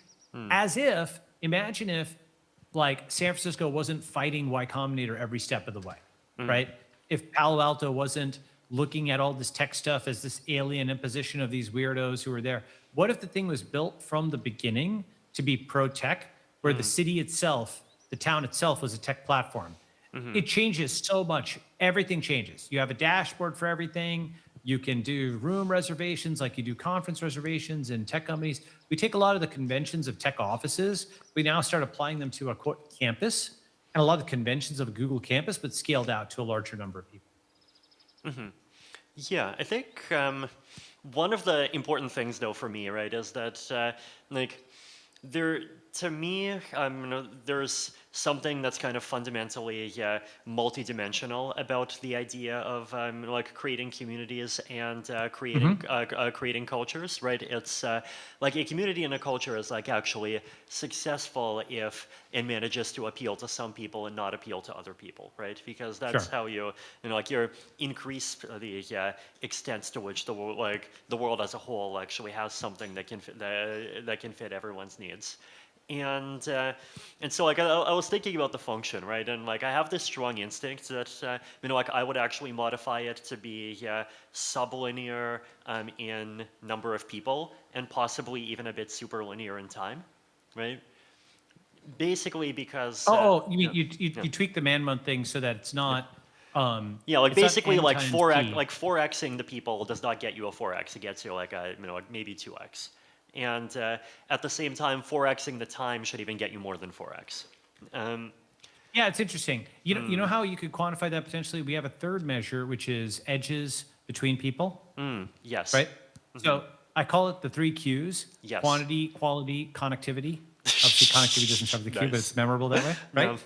as if imagine if like San Francisco wasn't fighting Y Combinator every step of the way, right? If Palo Alto wasn't looking at all this tech stuff as this alien imposition of these weirdos who are there. What if the thing was built from the beginning to be pro tech, where the city itself, the town itself was a tech platform? It changes so much. Everything changes. You have a dashboard for everything. You can do room reservations like you do conference reservations in tech companies. We take a lot of the conventions of tech offices. We now start applying them to a quote campus and a lot of the conventions of a Google campus, but scaled out to a larger number of people. Yeah, I think one of the important things, though, for me, right, is that like there, to me, there's something that's kind of fundamentally multidimensional about the idea of like creating communities and creating cultures, right? It's like a community and a culture is like actually successful if it manages to appeal to some people and not appeal to other people, right? Because that's how like you increase the extent to which the world as a whole actually has something that can fit, that can fit everyone's needs. And so like I was thinking about the function, right? And like I have this strong instinct that like I would actually modify it to be sublinear in number of people and possibly even a bit superlinear in time, right? Basically because You mean you tweak the man month thing so that it's not yeah, like it's not basically n like times 4x, p. like 4xing the people does not get you a 4x. It gets you like a like maybe 2x. And at the same time, 4xing the time should even get you more than 4x. Yeah, it's interesting. You know how you could quantify that potentially? We have a third measure, which is edges between people, Yes. right? So I call it the three Qs: Yes. quantity, quality, connectivity. Obviously, connectivity doesn't start with the Q, but Nice. it's memorable that way, right?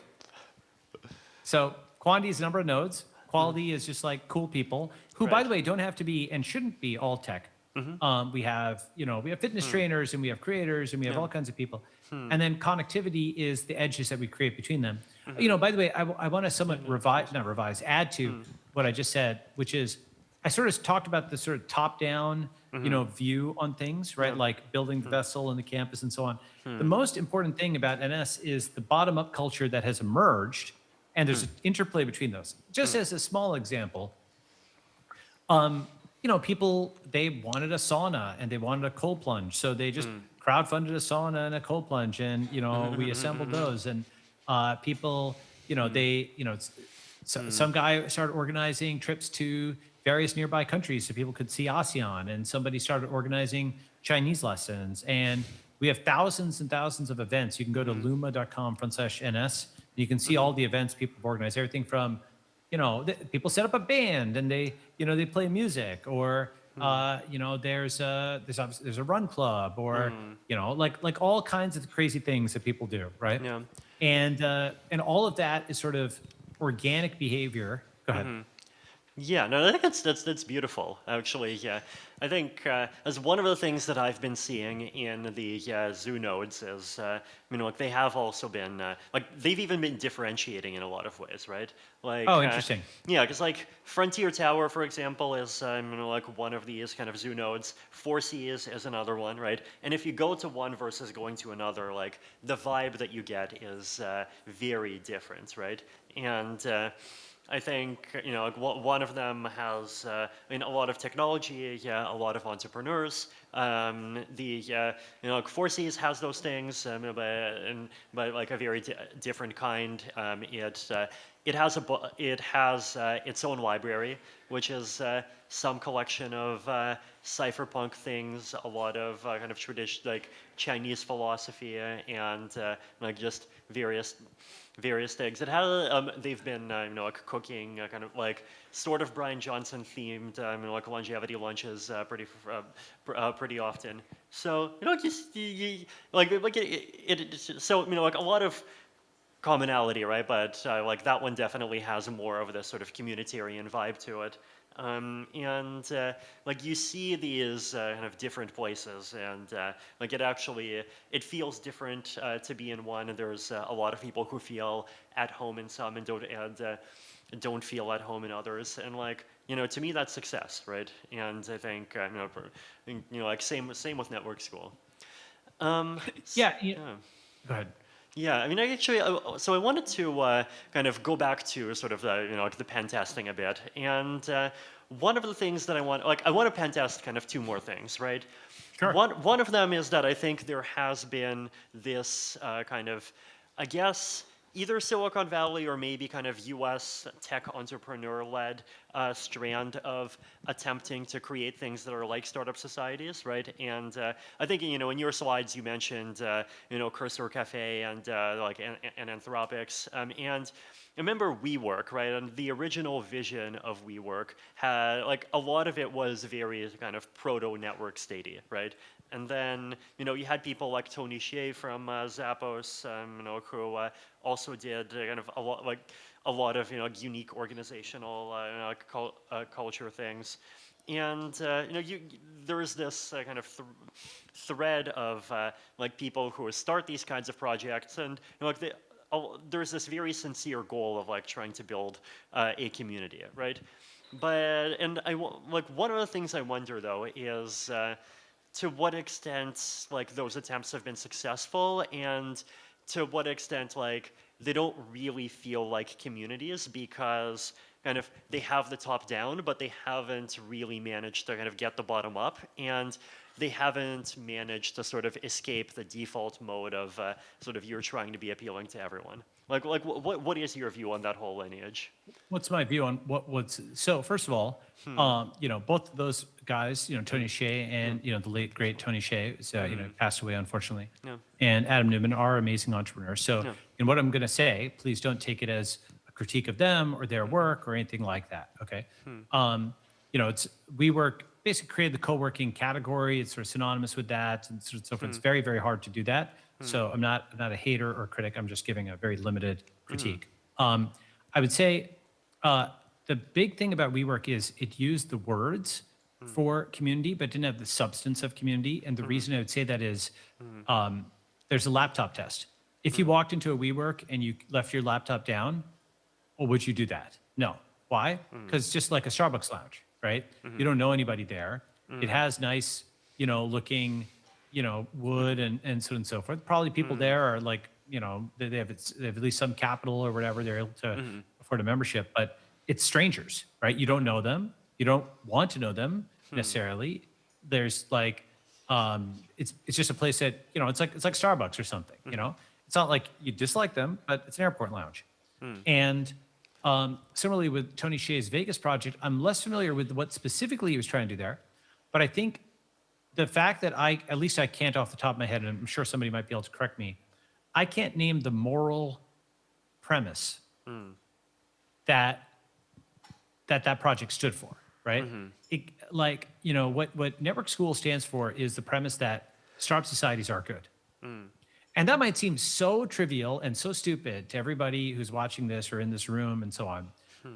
Yeah. So quantity is the number of nodes. Quality is just like cool people who, by Right. the way, don't have to be and shouldn't be all tech. We have fitness trainers and we have creators and we have all kinds of people. And then connectivity is the edges that we create between them. By the way, I want to somewhat add to what I just said, which is I sort of talked about the sort of top down, view on things, right? Like building the vessel and the campus and so on. The most important thing about NS is the bottom up culture that has emerged. And there's an interplay between those. Just as a small example, people, they wanted a sauna and they wanted a cold plunge. So they just crowdfunded a sauna and a cold plunge. And, we assembled those. And people, some guy started organizing trips to various nearby countries so people could see ASEAN. And somebody started organizing Chinese lessons. And we have thousands and thousands of events. You can go to luma.com/NS. You can see all the events people have organized, everything from people set up a band and they play music, or there's a run club, or like all kinds of crazy things that people do, right? Yeah. And all of that is sort of organic behavior. Go ahead. Yeah, no, I think that's beautiful, actually. Yeah, I think as one of the things that I've been seeing in the zoo nodes is, like they have also been like they've even been differentiating in a lot of ways, right? Like, Oh, interesting. Yeah, because like Frontier Tower, for example, is like one of these kind of zoo nodes. 4Cs is another one, right? And if you go to one versus going to another, like the vibe that you get is very different, right? And I think like one of them has a lot of technology, a lot of entrepreneurs. Like 4Cs has those things, but like a very different kind. It has its own library, which is some collection of cypherpunk things, a lot of kind of traditional like Chinese philosophy, and like just various things. It has they've been like cooking kind of like sort of Brian Johnson themed like longevity lunches pretty often. So just so like a lot of commonality, right? But like that one definitely has more of this sort of communitarian vibe to it. And like you see these kind of different places, and like it feels different to be in one. And there's a lot of people who feel at home in some and don't feel at home in others. And like to me that's success, right? And I think like same with network school. Yeah. Yeah. Go ahead. Yeah, I mean, I actually, so I wanted to kind of go back to sort of like the pen testing a bit, and one of the things that I want to pen test kind of two more things, right? Sure. One of them is that I think there has been this kind of, I guess, either Silicon Valley or maybe kind of U.S. tech entrepreneur-led strand of attempting to create things that are like startup societies, right? And I think in your slides you mentioned Cursor Cafe and and Anthropics, and I remember WeWork, right? And the original vision of WeWork had like a lot of it was very kind of proto-network statey, right? And then you had people like Tony Hsieh from Zappos, who also did kind of a lot of unique organizational culture things. And there's this kind of thread of like people who start these kinds of projects, and there's this very sincere goal of like trying to build a community, right? But like one of the things I wonder though is to what extent like those attempts have been successful, and to what extent like they don't really feel like communities because kind of they have the top down, but they haven't really managed to kind of get the bottom up, and they haven't managed to sort of escape the default mode of sort of you're trying to be appealing to everyone. Like what is your view on that whole lineage? What's my view on what's so? First of all, both of those guys, Tony Hsieh and the late great Tony Hsieh, so passed away unfortunately, and Adam Newman are amazing entrepreneurs. So, and what I'm going to say, please don't take it as a critique of them or their work or anything like that. Okay, it's WeWork basically created the co-working category. It's sort of synonymous with that, and so forth. It's very, very hard to do that. So I'm not a hater or critic. I'm just giving a very limited critique. I would say the big thing about WeWork is it used the words for community, but didn't have the substance of community. And the reason I would say that is there's a laptop test. If you walked into a WeWork and you left your laptop down, well, would you do that? No. Why? Because it's just like a Starbucks lounge, right? You don't know anybody there. It has nice, looking, wood and so on and so forth. Probably people there are like, they have at least some capital or whatever. They're able to afford a membership, but it's strangers, right? You don't know them. You don't want to know them necessarily. There's like, it's just a place that, it's like Starbucks or something, it's not like you dislike them, but it's an airport lounge. And similarly with Tony Hsieh's Vegas project, I'm less familiar with what specifically he was trying to do there, but I think the fact that at least I can't off the top of my head, and I'm sure somebody might be able to correct me, I can't name the moral premise that project stood for, right? What Network School stands for is the premise that startup societies are good. And that might seem so trivial and so stupid to everybody who's watching this or in this room and so on.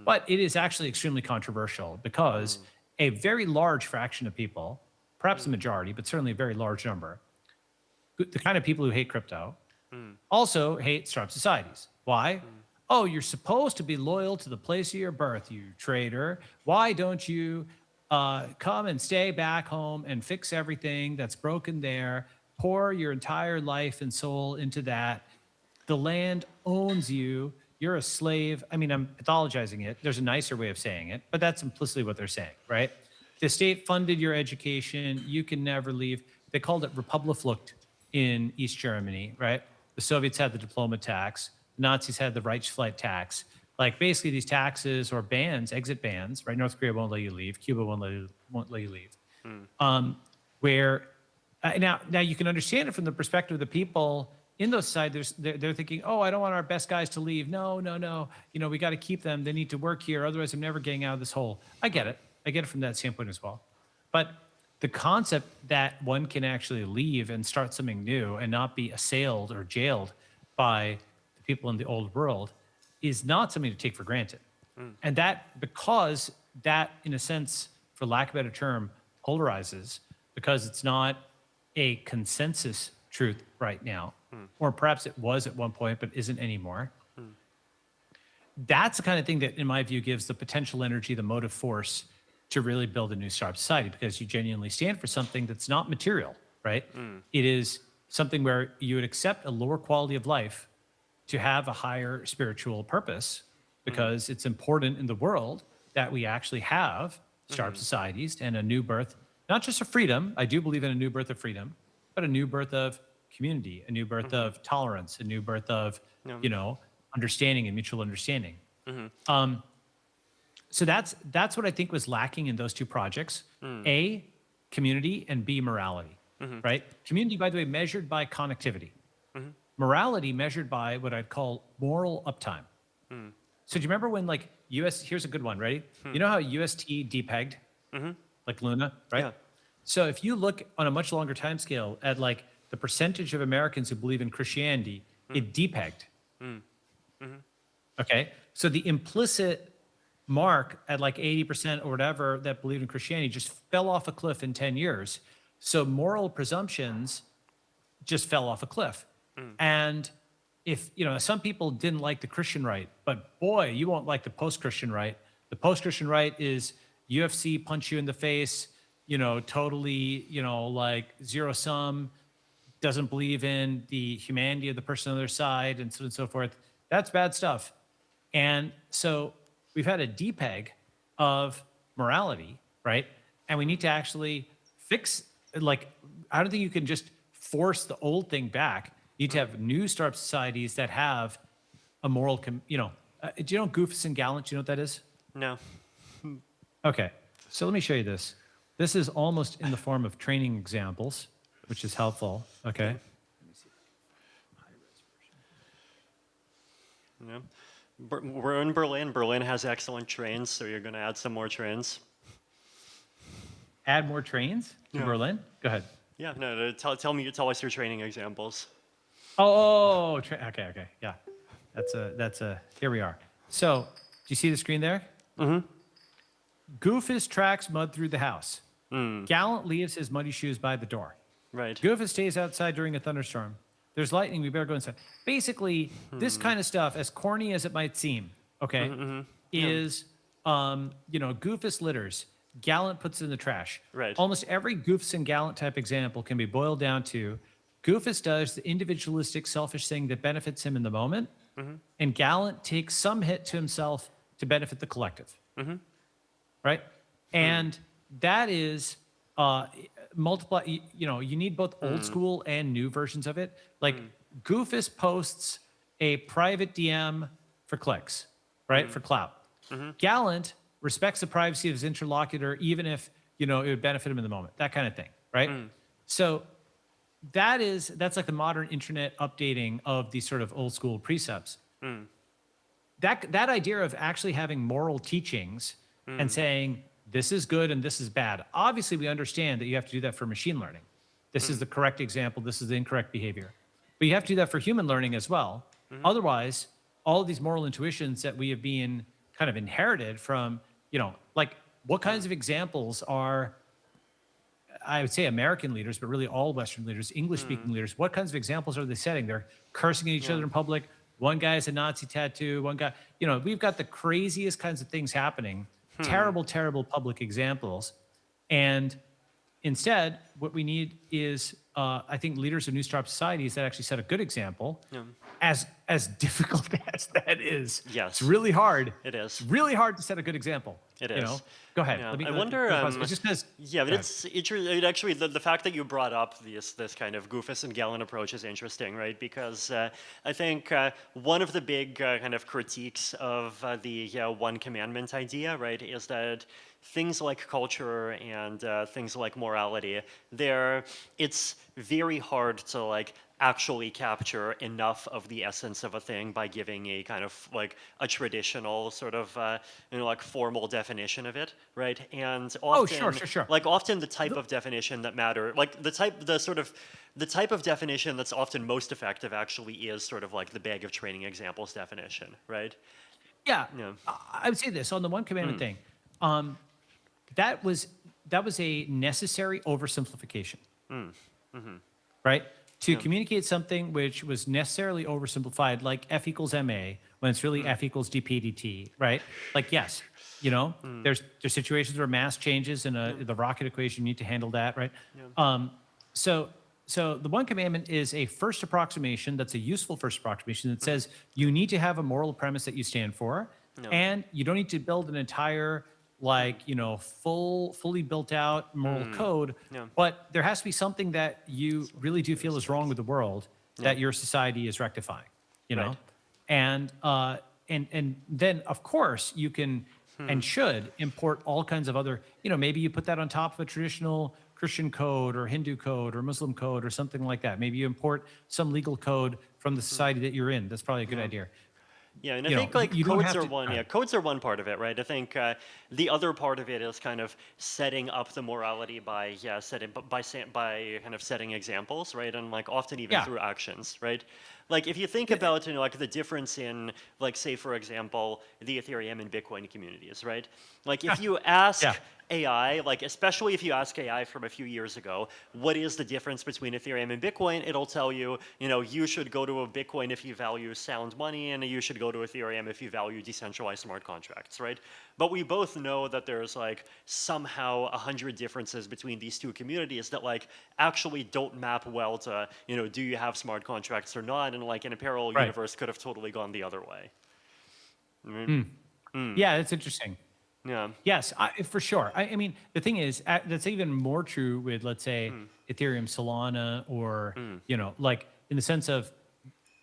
But it is actually extremely controversial because a very large fraction of people, perhaps a majority, but certainly a very large number, the kind of people who hate crypto, also hate startup societies. Why? Oh, you're supposed to be loyal to the place of your birth, you traitor. Why don't you come and stay back home and fix everything that's broken there? Pour your entire life and soul into that. The land owns you. You're a slave. I mean, I'm pathologizing it. There's a nicer way of saying it, but that's implicitly what they're saying, right? The state funded your education. You can never leave. They called it Republikflucht in East Germany, right? The Soviets had the diploma tax. The Nazis had the Reichsflight tax. Like basically these taxes or bans, exit bans, right? North Korea won't let you leave. Cuba won't let you leave. Where now you can understand it from the perspective of the people in those sides. They're thinking, oh, I don't want our best guys to leave. No. We got to keep them. They need to work here. Otherwise, I'm never getting out of this hole. I get it from that standpoint as well. But the concept that one can actually leave and start something new and not be assailed or jailed by the people in the old world is not something to take for granted. And that because that, in a sense, for lack of a better term, polarizes because it's not a consensus truth right now, or perhaps it was at one point, but isn't anymore. That's the kind of thing that, in my view, gives the potential energy, the motive force to really build a new startup society because you genuinely stand for something that's not material, right? It is something where you would accept a lower quality of life to have a higher spiritual purpose because it's important in the world that we actually have startup societies and a new birth, not just of freedom. I do believe in a new birth of freedom, but a new birth of community, a new birth of tolerance, a new birth of, you know, understanding and mutual understanding. So that's what I think was lacking in those two projects. A, community, and B, morality, right? Community, by the way, measured by connectivity. Morality measured by what I'd call moral uptime. So do you remember when like here's a good one, ready? You know how UST depegged, like Luna, right? Yeah. So if you look on a much longer time scale at like the percentage of Americans who believe in Christianity, it depegged. Okay, so the implicit mark at like 80% or whatever that believed in Christianity just fell off a cliff in 10 years. So moral presumptions just fell off a cliff. And if, you know, some people didn't like the Christian right, but boy, you won't like the post-Christian right. The post-Christian right is UFC, punch you in the face, you know, totally, you know, like zero sum, doesn't believe in the humanity of the person on their side and so on and so forth. That's bad stuff. And so we've had a depeg of morality, right? And we need to actually fix, like, I don't think you can just force the old thing back. You need to have new startup societies that have a moral, you know, do you know Goofus and Gallant? Do you know what that is? No. Okay, so let me show you this. This is almost in the form of training examples, which is helpful, okay? Yeah. We're in Berlin. Berlin has excellent trains, so you're going to add some more trains. Add more trains to Yeah. Berlin? Go ahead. Yeah, no, tell us your training examples. Okay, yeah. Here we are. So, do you see the screen there? Goofus tracks mud through the house. Gallant leaves his muddy shoes by the door. Right. Goofus stays outside during a thunderstorm. There's lightning, we better go inside. Basically, this kind of stuff, as corny as it might seem, okay, is, you know, Goofus litters, Gallant puts it in the trash. Right. Almost every Goofus and Gallant type example can be boiled down to Goofus does the individualistic, selfish thing that benefits him in the moment, and Gallant takes some hit to himself to benefit the collective. Right? And that is multiply, you know, you need both old school and new versions of it. Like Goofus posts a private DM for clicks, right? For clout. Gallant respects the privacy of his interlocutor, even if, you know, it would benefit him in the moment, that kind of thing, right? So that's like the modern internet updating of these sort of old school precepts. That idea of actually having moral teachings and saying, this is good and this is bad. Obviously, we understand that you have to do that for machine learning. This is the correct example. This is the incorrect behavior. But you have to do that for human learning as well. Otherwise, all of these moral intuitions that we have been kind of inherited from, you know, like what kinds of examples are, I would say American leaders, but really all Western leaders, English-speaking leaders, what kinds of examples are they setting? They're cursing at each other in public. One guy has a Nazi tattoo. One guy, you know, we've got the craziest kinds of things happening. Terrible, terrible public examples. And instead, what we need is, I think, leaders of new startup societies that actually set a good example. As difficult as that is. Yes. It's really hard. It is. It's really hard to set a good example. It You is. know? Go ahead. Yeah. Let me, I wonder. it's just because. Yeah, but it actually the fact that you brought up this kind of Goofus and Gallant approach is interesting, right? Because I think one of the big kind of critiques of the one commandment idea, right, is that things like culture and things like morality, it's very hard to like actually capture enough of the essence of a thing by giving a kind of like a traditional sort of you know, like formal definition of it, right? And often, sure. like often the type of definition that matter, like the type of definition that's often most effective actually is sort of like the bag of training examples definition, right? Yeah. Yeah. I would say this on the one commandment thing. that was a necessary oversimplification, right? To communicate something which was necessarily oversimplified, like F equals ma, when it's really F equals dp dt, right? Like, yes, there's situations where mass changes in the rocket equation. You need to handle that, right? So the one commandment is a first approximation. That's a useful first approximation that says you need to have a moral premise that you stand for, and you don't need to build an entire fully built out moral code, but there has to be something that you really do feel is wrong with the world that your society is rectifying, Right. and then of course you can and should import all kinds of other, maybe you put that on top of a traditional Christian code or Hindu code or Muslim code or something like that. Maybe you import some legal code from the society that you're in. That's probably a good idea. Yeah, and I You think know, like you don't codes have are to- one. Yeah, codes are one part of it, right? I think the other part of it is kind of setting up the morality by kind of setting examples, right? And like often even Yeah. through actions, right? Like if you think about like the difference in like say for example the Ethereum and Bitcoin communities, right? Like if you ask Yeah. AI, like especially if you ask AI from a few years ago, what is the difference between Ethereum and Bitcoin? It'll tell you, you should go to a Bitcoin if you value sound money, and you should go to Ethereum if you value decentralized smart contracts, right? But we both know that there's like somehow 100 differences between these two communities that like actually don't map well to, do you have smart contracts or not? And like in a parallel Right. universe could have totally gone the other way. Yeah, that's interesting. Yeah. Yes, for sure. I mean, the thing is, that's even more true with, let's say, Ethereum, Solana, or like in the sense of,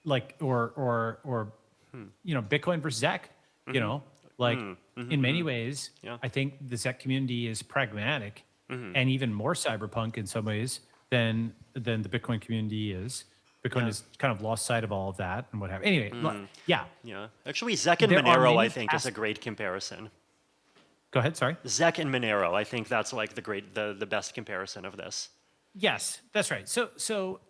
like, or Bitcoin versus ZEC. Like in many ways, Yeah. I think the ZEC community is pragmatic and even more cyberpunk in some ways than the Bitcoin community is. Bitcoin has kind of lost sight of all of that and what have you. Anyway, yeah. Yeah. Actually, Zek and There are Monero, I many think, is a great comparison. Go ahead. Sorry. Zek and Monero, I think that's like the best comparison of this. Yes, that's right. So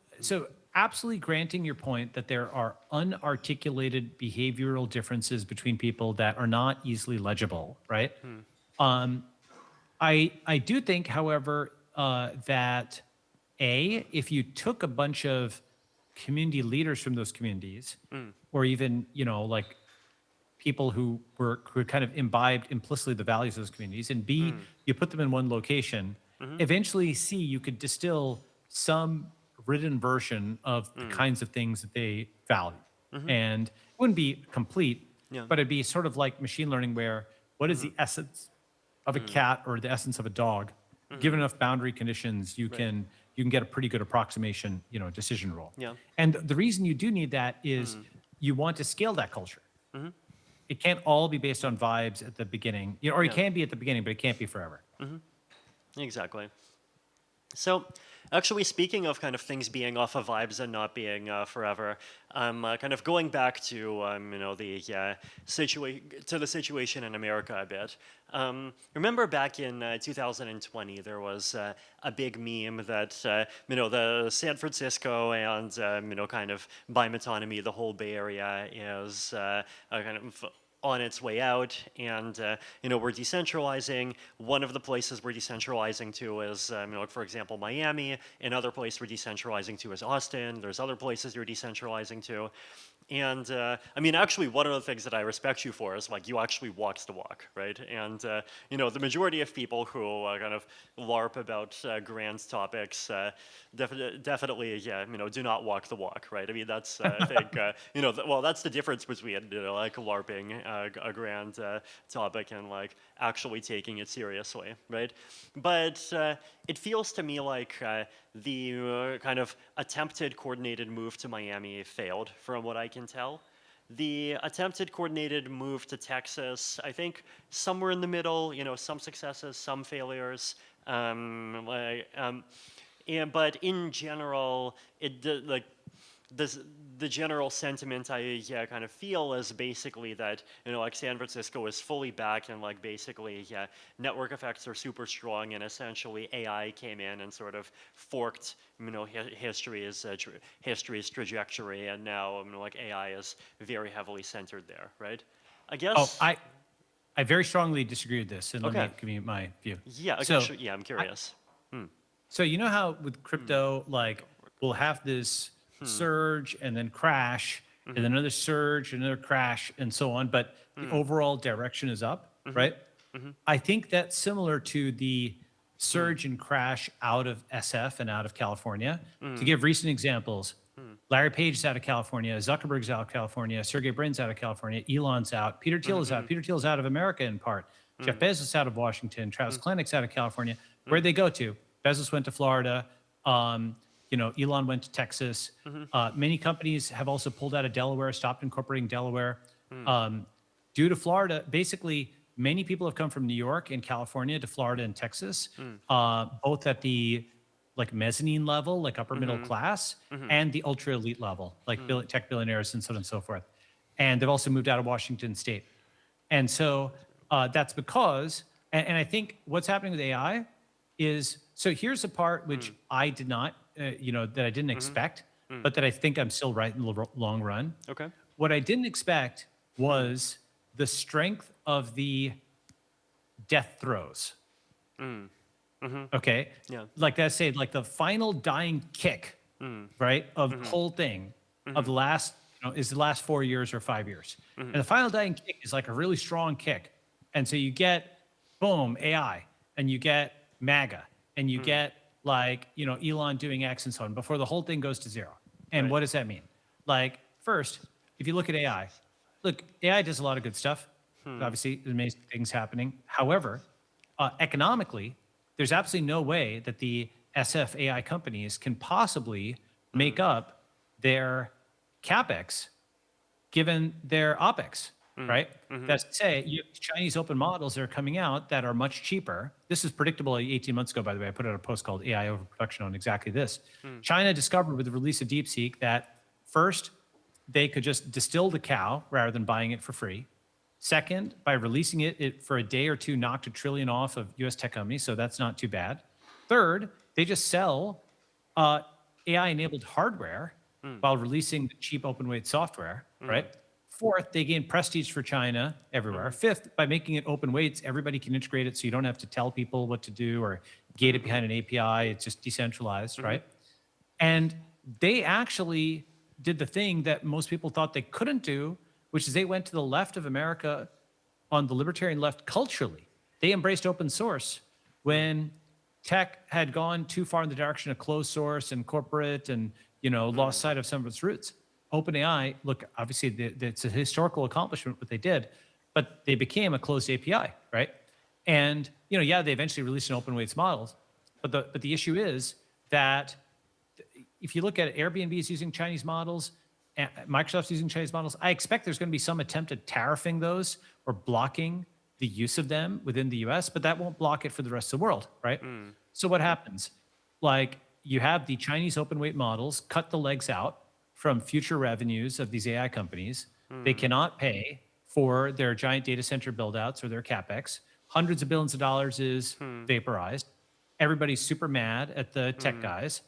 absolutely granting your point that there are unarticulated behavioral differences between people that are not easily legible, right? I do think, however, that if you took a bunch of community leaders from those communities, or even like people who kind of imbibed implicitly the values of those communities, and B, you put them in one location, eventually C, you could distill some written version of the kinds of things that they value. And it wouldn't be complete, but it'd be sort of like machine learning where what is the essence of a cat or the essence of a dog? Given enough boundary conditions, you can get a pretty good approximation, decision rule. Yeah. And the reason you do need that is you want to scale that culture. It can't all be based on vibes at the beginning, or it can be at the beginning, but it can't be forever. Exactly. So, actually, speaking of kind of things being off of vibes and not being forever, kind of going back to the situation in America a bit. Remember back in 2020, there was a big meme that the San Francisco and kind of by metonymy, the whole Bay Area is kind of on its way out, and we're decentralizing. One of the places we're decentralizing to is, like for example, Miami. Another place we're decentralizing to is Austin. There's other places you're decentralizing to. And I mean, actually, one of the things that I respect you for is like you actually walked the walk, right? And the majority of people who kind of LARP about grand topics definitely, do not walk the walk, right? I mean, that's I think well, that's the difference between like LARPing a grand topic and like actually taking it seriously, right? But it feels to me like the kind of attempted coordinated move to Miami failed, from what I can tell. The attempted coordinated move to Texas, I think somewhere in the middle, some successes, some failures. But in general, the general sentiment I kind of feel is basically that like San Francisco is fully back, and like basically network effects are super strong, and essentially AI came in and sort of forked history's trajectory, and now like AI is very heavily centered there, right? I guess. Oh, I very strongly disagree with this, and let Okay. me give you my view. Yeah. Okay. So, Sure. Yeah. I'm curious. so you know how with crypto, like we'll have this surge and then crash, and then another surge, another crash, and so on, but the overall direction is up, right? I think that's similar to the surge and crash out of SF and out of California. To give recent examples, Larry Page is out of California, Zuckerberg's out of California, Sergey Brin's out of California, Elon's out, Peter Thiel is out. Peter Thiel's out of America in part. Jeff Bezos out of Washington, Travis Kalanick's out of California. Where'd they go to? Bezos went to Florida. Elon went to Texas. Many companies have also pulled out of Delaware, stopped incorporating Delaware. Due to Florida, basically, many people have come from New York and California to Florida and Texas, both at the like mezzanine level, like upper middle class, and the ultra elite level, like tech billionaires and so on and so forth. And they've also moved out of Washington State. And so that's because, and I think what's happening with AI is, so here's the part which I did not, that I didn't expect, but that I think I'm still right in the long run. Okay. What I didn't expect was the strength of the death throes. Okay. Yeah. Like I say, like the final dying kick, right, of the whole thing of the last, is the last 4 years or 5 years. And the final dying kick is like a really strong kick. And so you get, boom, AI, and you get MAGA, and you get like, Elon doing X and so on before the whole thing goes to zero. And Right. what does that mean? Like, first, if you look at AI, look, AI does a lot of good stuff. Obviously, there's amazing things happening. However, economically, there's absolutely no way that the SF AI companies can possibly make up their capex given their opex, right? That's to say, you have Chinese open models that are coming out that are much cheaper. This is predictable 18 months ago, by the way. I put out a post called AI Overproduction on exactly this. China discovered with the release of DeepSeek that first, they could just distill the cow rather than buying it for free. Second, by releasing it for a day or two, knocked $1 trillion off of US tech companies, so that's not too bad. Third, they just sell AI-enabled hardware while releasing the cheap open-weight software, right? Fourth, they gain prestige for China everywhere. Fifth, by making it open weights, everybody can integrate it so you don't have to tell people what to do or gate it behind an API. It's just decentralized, right? And they actually did the thing that most people thought they couldn't do, which is they went to the left of America on the libertarian left culturally. They embraced open source when tech had gone too far in the direction of closed source and corporate and, lost sight of some of its roots. OpenAI, look, obviously it's a historical accomplishment what they did, but they became a closed API, right? And, they eventually released an open weights model, but the issue is that if you look at Airbnb's using Chinese models, Microsoft's using Chinese models, I expect there's going to be some attempt at tariffing those or blocking the use of them within the US, but that won't block it for the rest of the world, right? So what happens? Like you have the Chinese open weight models cut the legs out from future revenues of these AI companies. They cannot pay for their giant data center buildouts or their CapEx. Hundreds of billions of dollars is vaporized. Everybody's super mad at the tech guys.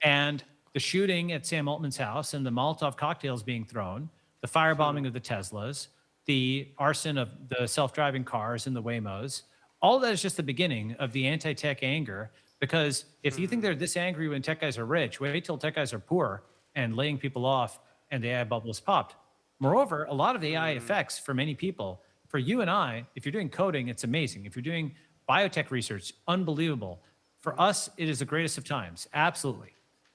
And the shooting at Sam Altman's house and the Molotov cocktails being thrown, the firebombing of the Teslas, the arson of the self-driving cars and the Waymos, all that is just the beginning of the anti-tech anger. Because if you think they're this angry when tech guys are rich, wait till tech guys are poor and laying people off and the AI bubble is popped. Moreover, a lot of AI effects for many people, for you and I, if you're doing coding, it's amazing. If you're doing biotech research, unbelievable. For us, it is the greatest of times, absolutely.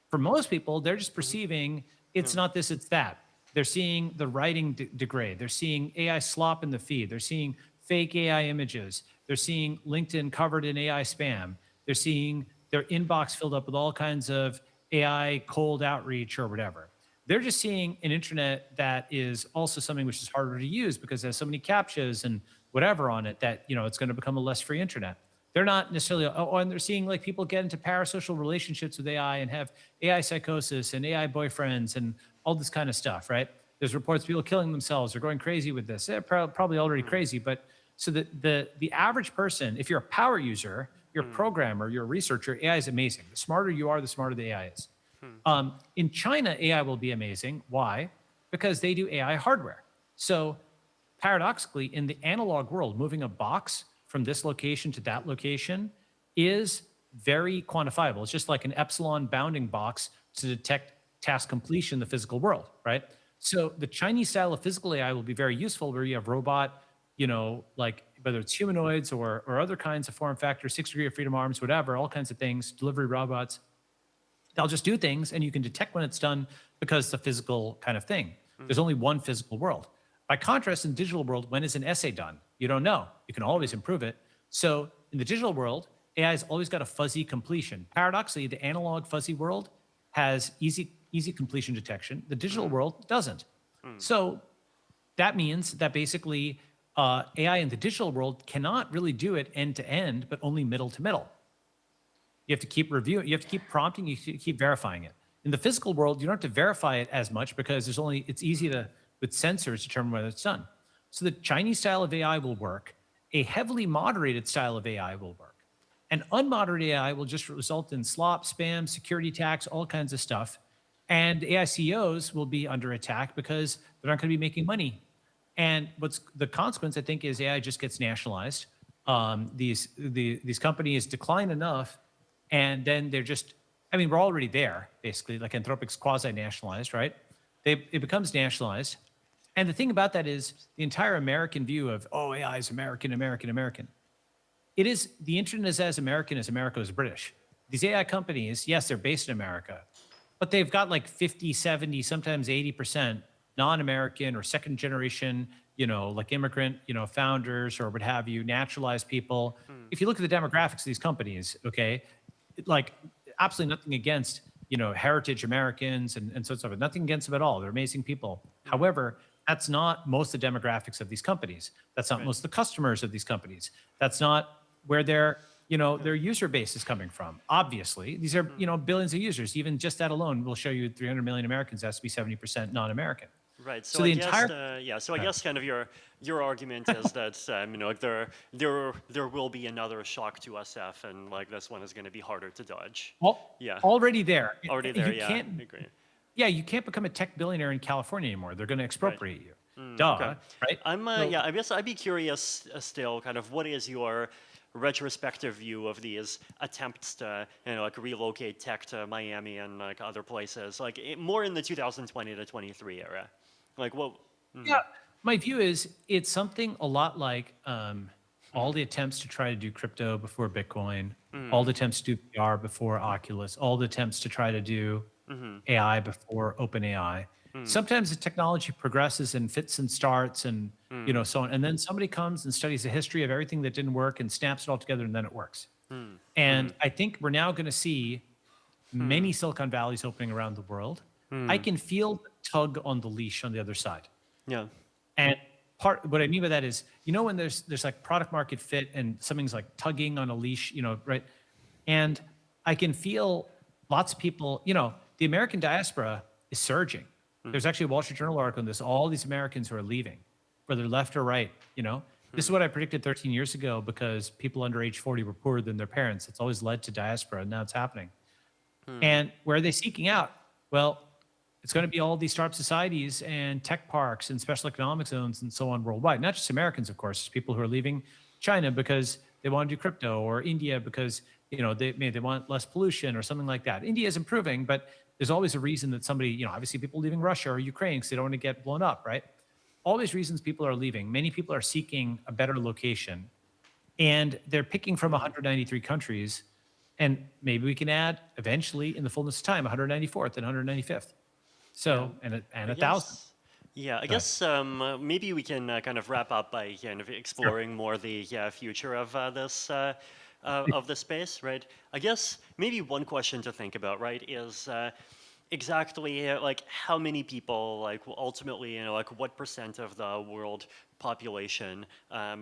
For most people, they're just perceiving it's not this, it's that. They're seeing the writing degrade. They're seeing AI slop in the feed. They're seeing fake AI images. They're seeing LinkedIn covered in AI spam. They're seeing their inbox filled up with all kinds of AI cold outreach or whatever. They're just seeing an internet that is also something which is harder to use because there's so many captchas and whatever on it that, it's going to become a less free internet. They're not necessarily, and they're seeing like people get into parasocial relationships with AI and have AI psychosis and AI boyfriends and all this kind of stuff, right? There's reports of people killing themselves or going crazy with this. They're probably already crazy, but so the average person, if you're a power user, you're a programmer, you're a researcher, AI is amazing. The smarter you are, the smarter the AI is. In China, AI will be amazing. Why? Because they do AI hardware. So paradoxically, in the analog world, moving a box from this location to that location is very quantifiable. It's just like an epsilon bounding box to detect task completion in the physical world, right? So the Chinese style of physical AI will be very useful where you have robot, like whether it's humanoids or other kinds of form factors, 6 degree of freedom arms, whatever, all kinds of things, delivery robots. They'll just do things and you can detect when it's done because it's a physical kind of thing. There's only one physical world. By contrast, in the digital world, when is an essay done? You don't know. You can always improve it. So in the digital world, AI has always got a fuzzy completion. Paradoxically, the analog fuzzy world has easy completion detection. The digital world doesn't. So that means that basically AI in the digital world cannot really do it end to end, but only middle to middle. You have to keep reviewing, you have to keep prompting, you have to keep verifying it. In the physical world, you don't have to verify it as much because it's easy to, with sensors, determine whether it's done. So the Chinese style of AI will work. A heavily moderated style of AI will work. An unmoderated AI will just result in slop, spam, security attacks, all kinds of stuff. And AI CEOs will be under attack because they're not going to be making money. And what's the consequence, I think, is AI just gets nationalized. These companies decline enough, and then they're just, I mean, we're already there, basically, like Anthropic's quasi-nationalized, right? It becomes nationalized. And the thing about that is the entire American view of, oh, AI is American, American, American. It is, the internet is as American as America is British. These AI companies, yes, they're based in America, but they've got like 50, 70, sometimes 80% non-American or second generation, like immigrant, founders or what have you, naturalized people. If you look at the demographics of these companies, okay, like absolutely nothing against, heritage Americans and so on, nothing against them at all. They're amazing people. However, that's not most of the demographics of these companies. That's not most of the customers of these companies. That's not where their user base is coming from. Obviously, these are, billions of users. Even just that alone will show you 300 million Americans has to be 70% non-American. Right. So, So I the guess, entire, So I guess kind of your argument is that like there will be another shock to SF, and like this one is going to be harder to dodge. Yeah. already there. Already there. You Yeah. can't, I agree. yeah, you can't become a tech billionaire in California anymore. They're going to expropriate you. Duh, Okay. right? I'm So- yeah. I guess I'd be curious still, kind of, what is your retrospective view of these attempts to like relocate tech to Miami and like other places, like more in the 2020 to 23 era, like what? Yeah, my view is it's something a lot like all the attempts to try to do crypto before Bitcoin, all the attempts to do VR before Oculus, all the attempts to try to do AI before OpenAI. Sometimes the technology progresses and fits and starts and so on, and then somebody comes and studies the history of everything that didn't work and snaps it all together, and then it works. And I think we're now going to see many Silicon Valleys opening around the world. I can feel the tug on the leash on the other side. Yeah. And what I mean by that is, when there's like product market fit and something's like tugging on a leash, right? And I can feel lots of people, the American diaspora is surging. There's actually a Wall Street Journal article on this. All these Americans who are leaving, whether left or right, This is what I predicted 13 years ago because people under age 40 were poorer than their parents. It's always led to diaspora, and now it's happening. And where are they seeking out? Well, it's going to be all these startup societies and tech parks and special economic zones and so on worldwide. Not just Americans, of course. People who are leaving China because they want to do crypto, or India because they want less pollution or something like that. India is improving, but there's always a reason that somebody, obviously people leaving Russia or Ukraine because they don't want to get blown up, right? All these reasons people are leaving. Many people are seeking a better location, and they're picking from 193 countries. And maybe we can add eventually, in the fullness of time, 194th and 195th. So, and I 1,000. guess- Yeah, I guess maybe we can kind of wrap up by kind of exploring more the future of this space, right? I guess maybe one question to think about, right, is exactly like how many people, like ultimately, like what % of the world population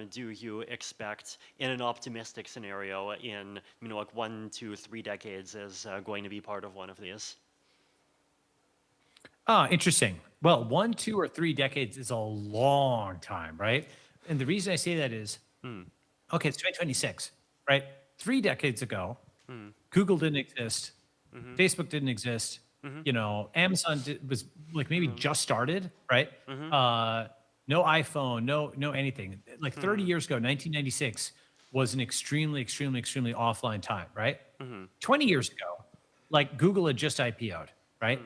do you expect in an optimistic scenario in like 1 to 3 decades is going to be part of one of these? Interesting. Well, 1, 2, or 3 decades is a long time, right? And the reason I say that is, okay, it's 2026, right? 3 decades ago, Google didn't exist, Facebook didn't exist, Amazon was like maybe just started, right? no iPhone, no anything. Like 30 years ago, 1996 was an extremely, extremely, extremely offline time, right? 20 years ago, like Google had just IPO'd, right?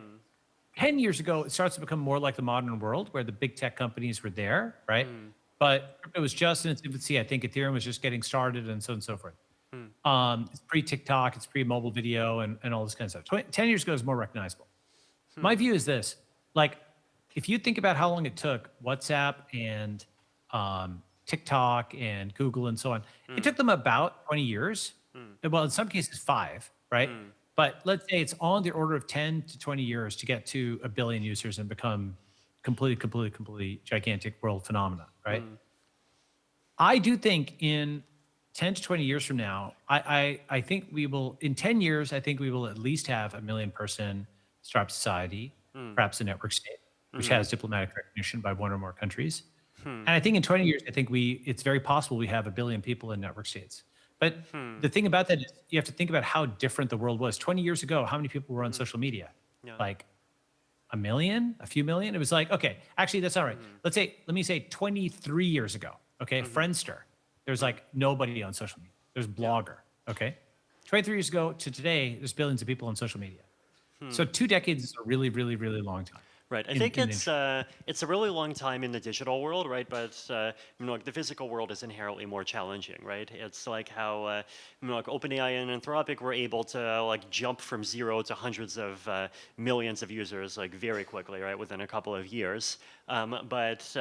10 years ago, it starts to become more like the modern world where the big tech companies were there, right? But it was just in its infancy. I think Ethereum was just getting started and so on and so forth. It's pre-TikTok, it's pre-mobile video and all this kind of stuff. 10 years ago is more recognizable. My view is this, like, if you think about how long it took WhatsApp and TikTok and Google and so on, it took them about 20 years. Well, in some cases, 5, right? But let's say it's on the order of 10 to 20 years to get to a billion users and become completely gigantic world phenomena, right? I do think in 10 to 20 years from now, I think we will, in 10 years, I think we will at least have a 1 million person startup society, perhaps a network state, which has diplomatic recognition by one or more countries. And I think in 20 years, I think it's very possible we have 1 billion people in network states. But the thing about that is you have to think about how different the world was. 20 years ago, how many people were on social media? Yeah. Like a million, a few million? It was like, okay, actually, that's not right. Let me say 23 years ago, okay, Friendster. There's like nobody on social media. There's Blogger, okay? 23 years ago to today, there's billions of people on social media. So 2 decades is a really, really, really long time. Right. I think it's a really long time in the digital world, right? But like the physical world is inherently more challenging, right? It's like how like OpenAI and Anthropic were able to like jump from 0 to hundreds of millions of users like very quickly, right, within a couple of years. But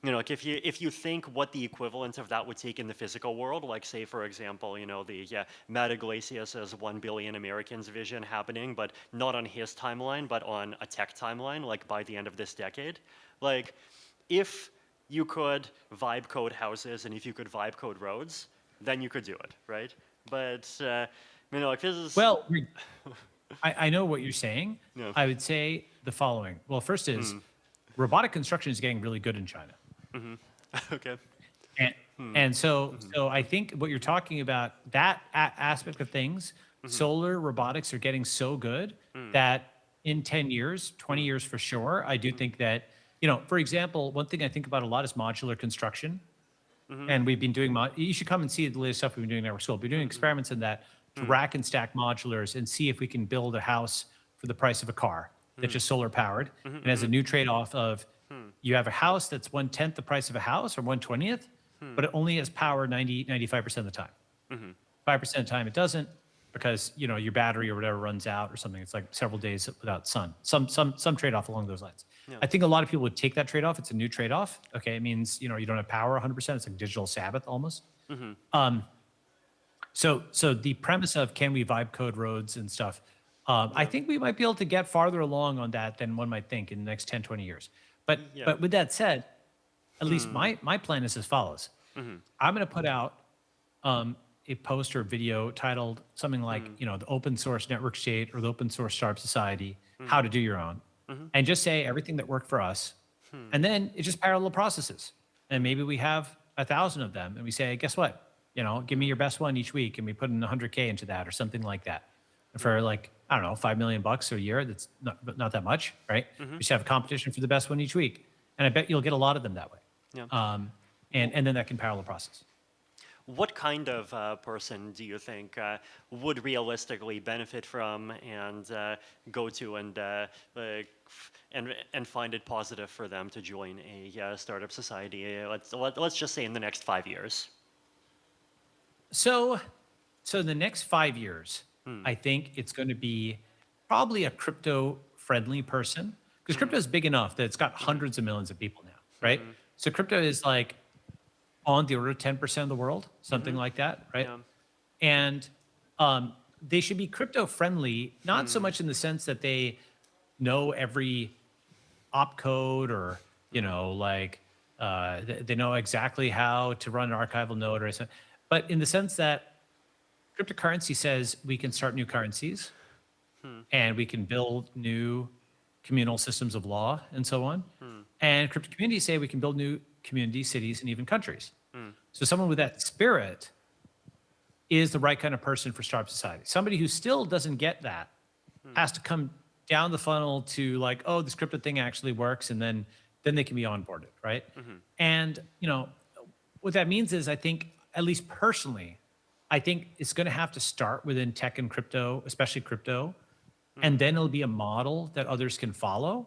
like if you think what the equivalent of that would take in the physical world, like say for example, the Matt Iglesias' 1 billion Americans vision happening, but not on his timeline, but on a tech timeline, like by the end of this decade, like if you could vibe code houses and if you could vibe code roads, then you could do it, right? But like this is well. I know what you're saying. Yeah. I would say the following. Well, first is robotic construction is getting really good in China. Okay. And so I think what you're talking about, that aspect of things, solar robotics are getting so good that in 10 years, 20 years for sure, I do think that, for example, one thing I think about a lot is modular construction. And we've been doing, you should come and see the latest stuff we've been doing at Network School. We're doing experiments in that to rack and stack modulars and see if we can build a house for the price of a car that's just solar powered and has a new trade-off of you have a house that's 1/10 the price of a house or 1/20th, but it only has power 95% of the time. 5% of the time it doesn't because your battery or whatever runs out or something. It's like several days without sun. Some trade-off along those lines. Yeah. I think a lot of people would take that trade-off. It's a new trade-off. Okay, it means you don't have power 100%. It's like digital Sabbath almost. So the premise of can we vibe code roads and stuff, I think we might be able to get farther along on that than one might think in the next 10, 20 years. But with that said, at least my plan is as follows. I'm going to put out a post or video titled something like, the open source network state or the open source startup society, how to do your own, and just say everything that worked for us. And then it just parallel processes. And maybe we have 1,000 of them and we say, guess what? Give me your best one each week. And we put in 100K into that or something like that for like, I don't know, $5 million a year. That's not that much, right? We just have a competition for the best one each week. And I bet you'll get a lot of them that way. Yeah. And then that can parallel process. What kind of person do you think would realistically benefit from and go to and find it positive for them to join a startup society? Let's just say in the next 5 years. So in the next 5 years, I think it's going to be probably a crypto-friendly person because crypto is big enough that it's got hundreds of millions of people now, right? So crypto is like on the order of 10% of the world, something like that, right? Yeah. And they should be crypto-friendly, not so much in the sense that they know every opcode or, they know exactly how to run an archival node or something, but in the sense that cryptocurrency says we can start new currencies and we can build new communal systems of law and so on. And crypto communities say we can build new communities, cities, and even countries. So someone with that spirit is the right kind of person for startup society. Somebody who still doesn't get that has to come down the funnel to like, oh, this crypto thing actually works, and then then they can be onboarded, right? And what that means is, I think, at least personally, I think it's going to have to start within tech and crypto, especially crypto, and then it'll be a model that others can follow.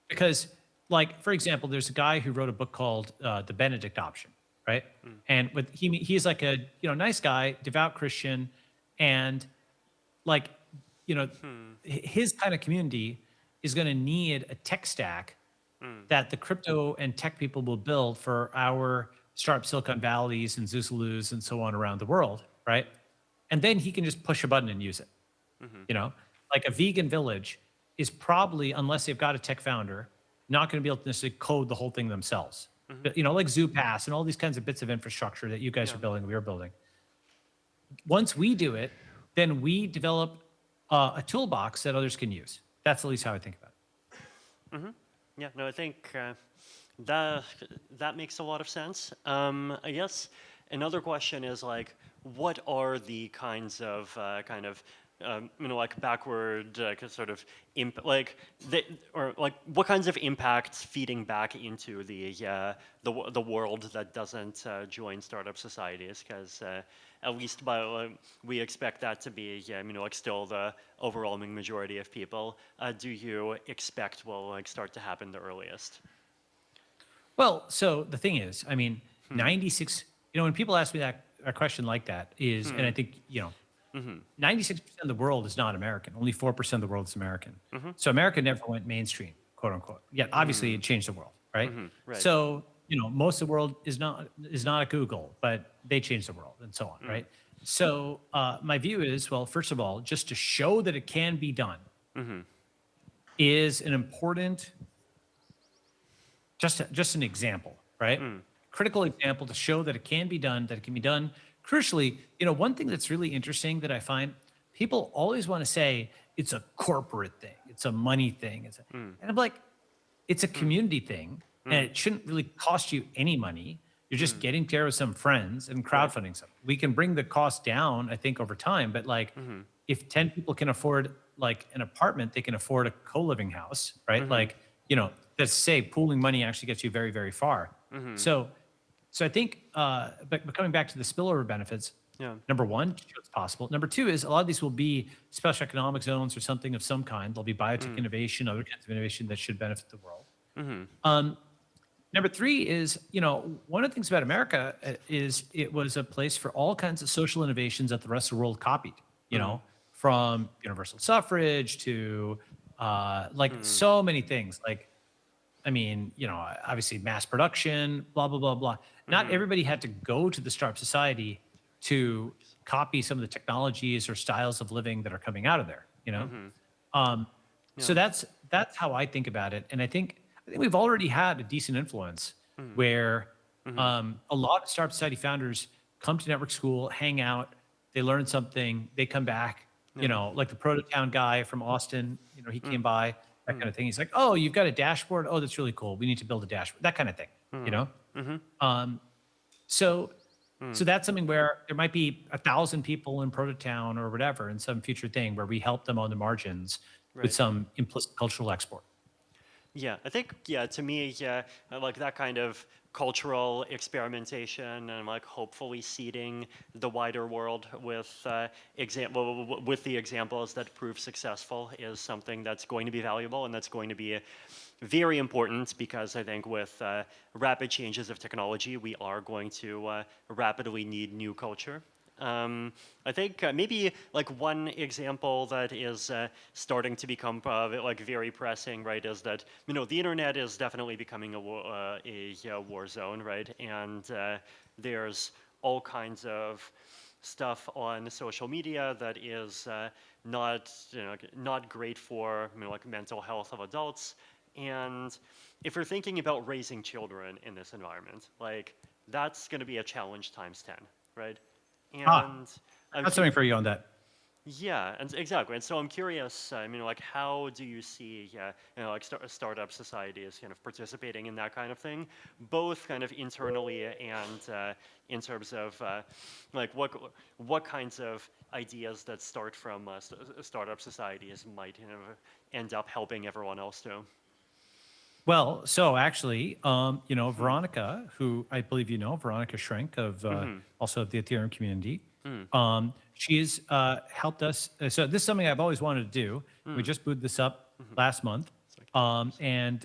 Because, like, for example, there's a guy who wrote a book called The Benedict Option, right? And he's like a nice guy, devout Christian, and like his kind of community is going to need a tech stack that the crypto and tech people will build for our startup Silicon Valleys and Zuzalus and so on around the world, right? And then he can just push a button and use it. Like a vegan village is probably, unless they've got a tech founder, not going to be able to necessarily code the whole thing themselves. But, like ZooPass and all these kinds of bits of infrastructure that you guys are building, we are building. Once we do it, then we develop a toolbox that others can use. That's at least how I think about it. Yeah, no, I think that makes a lot of sense. I guess another question is like, what are the kinds of like backward sort of what kinds of impacts feeding back into the world that doesn't join startup societies? Because at least we expect that to be like still the overwhelming majority of people. Do you expect will start to happen the earliest? Well, so the thing is, I mean, 96, when people ask me a question like that is, and I think, 96% of the world is not American. Only 4% of the world is American. So America never went mainstream, quote unquote. Yet obviously it changed the world, right? Right. So, most of the world is not at Google, but they changed the world and so on, right? So my view is, well, first of all, just to show that it can be done is an important, just an example, right? Critical example to show that it can be done, that it can be done. Crucially, one thing that's really interesting that I find, people always want to say it's a corporate thing, it's a money thing, and I'm like, it's a community thing, and it shouldn't really cost you any money. You're just getting together with some friends and crowdfunding something. We can bring the cost down, I think, over time, but like, if 10 people can afford like an apartment, they can afford a co-living house, right? Like, let's say pooling money actually gets you very, very far. So I think, but coming back to the spillover benefits, number one, it's possible. Number two is a lot of these will be special economic zones or something of some kind. There'll be biotech innovation, other kinds of innovation that should benefit the world. Number three is, one of the things about America is it was a place for all kinds of social innovations that the rest of the world copied, from universal suffrage to so many things. Like, I mean, obviously mass production, blah, blah, blah, blah. Not everybody had to go to the startup society to copy some of the technologies or styles of living that are coming out of there, So that's how I think about it. And I think we've already had a decent influence where a lot of startup society founders come to network school, hang out, they learn something, they come back, like the Prototown guy from Austin, he came by, that kind of thing. He's like, oh, you've got a dashboard? Oh, that's really cool. We need to build a dashboard, that kind of thing, So that's something where there might be 1,000 people in Prototown or whatever in some future thing where we help them on the margins with some implicit cultural export. Yeah, I think, to me, I like that kind of cultural experimentation and like hopefully seeding the wider world with with the examples that prove successful is something that's going to be valuable and that's going to be very important, because I think with rapid changes of technology, we are going to rapidly need new culture. I think maybe like one example that is starting to become like very pressing, right, is that the internet is definitely becoming a war zone, right, and there's all kinds of stuff on social media that is not great for like mental health of adults. And if you're thinking about raising children in this environment, like that's going to be a challenge times 10, right? And that's something for you on that. Yeah, and exactly. And so I'm curious, like how do you see, like startup societies kind of participating in that kind of thing, both kind of internally and in terms of like what kinds of ideas that start from startup societies might end up helping everyone else too? Well, so actually, Veronica, who I believe you know, Veronica Schrenk of also of the Ethereum community, she's helped us. So this is something I've always wanted to do. We just booted this up last month, and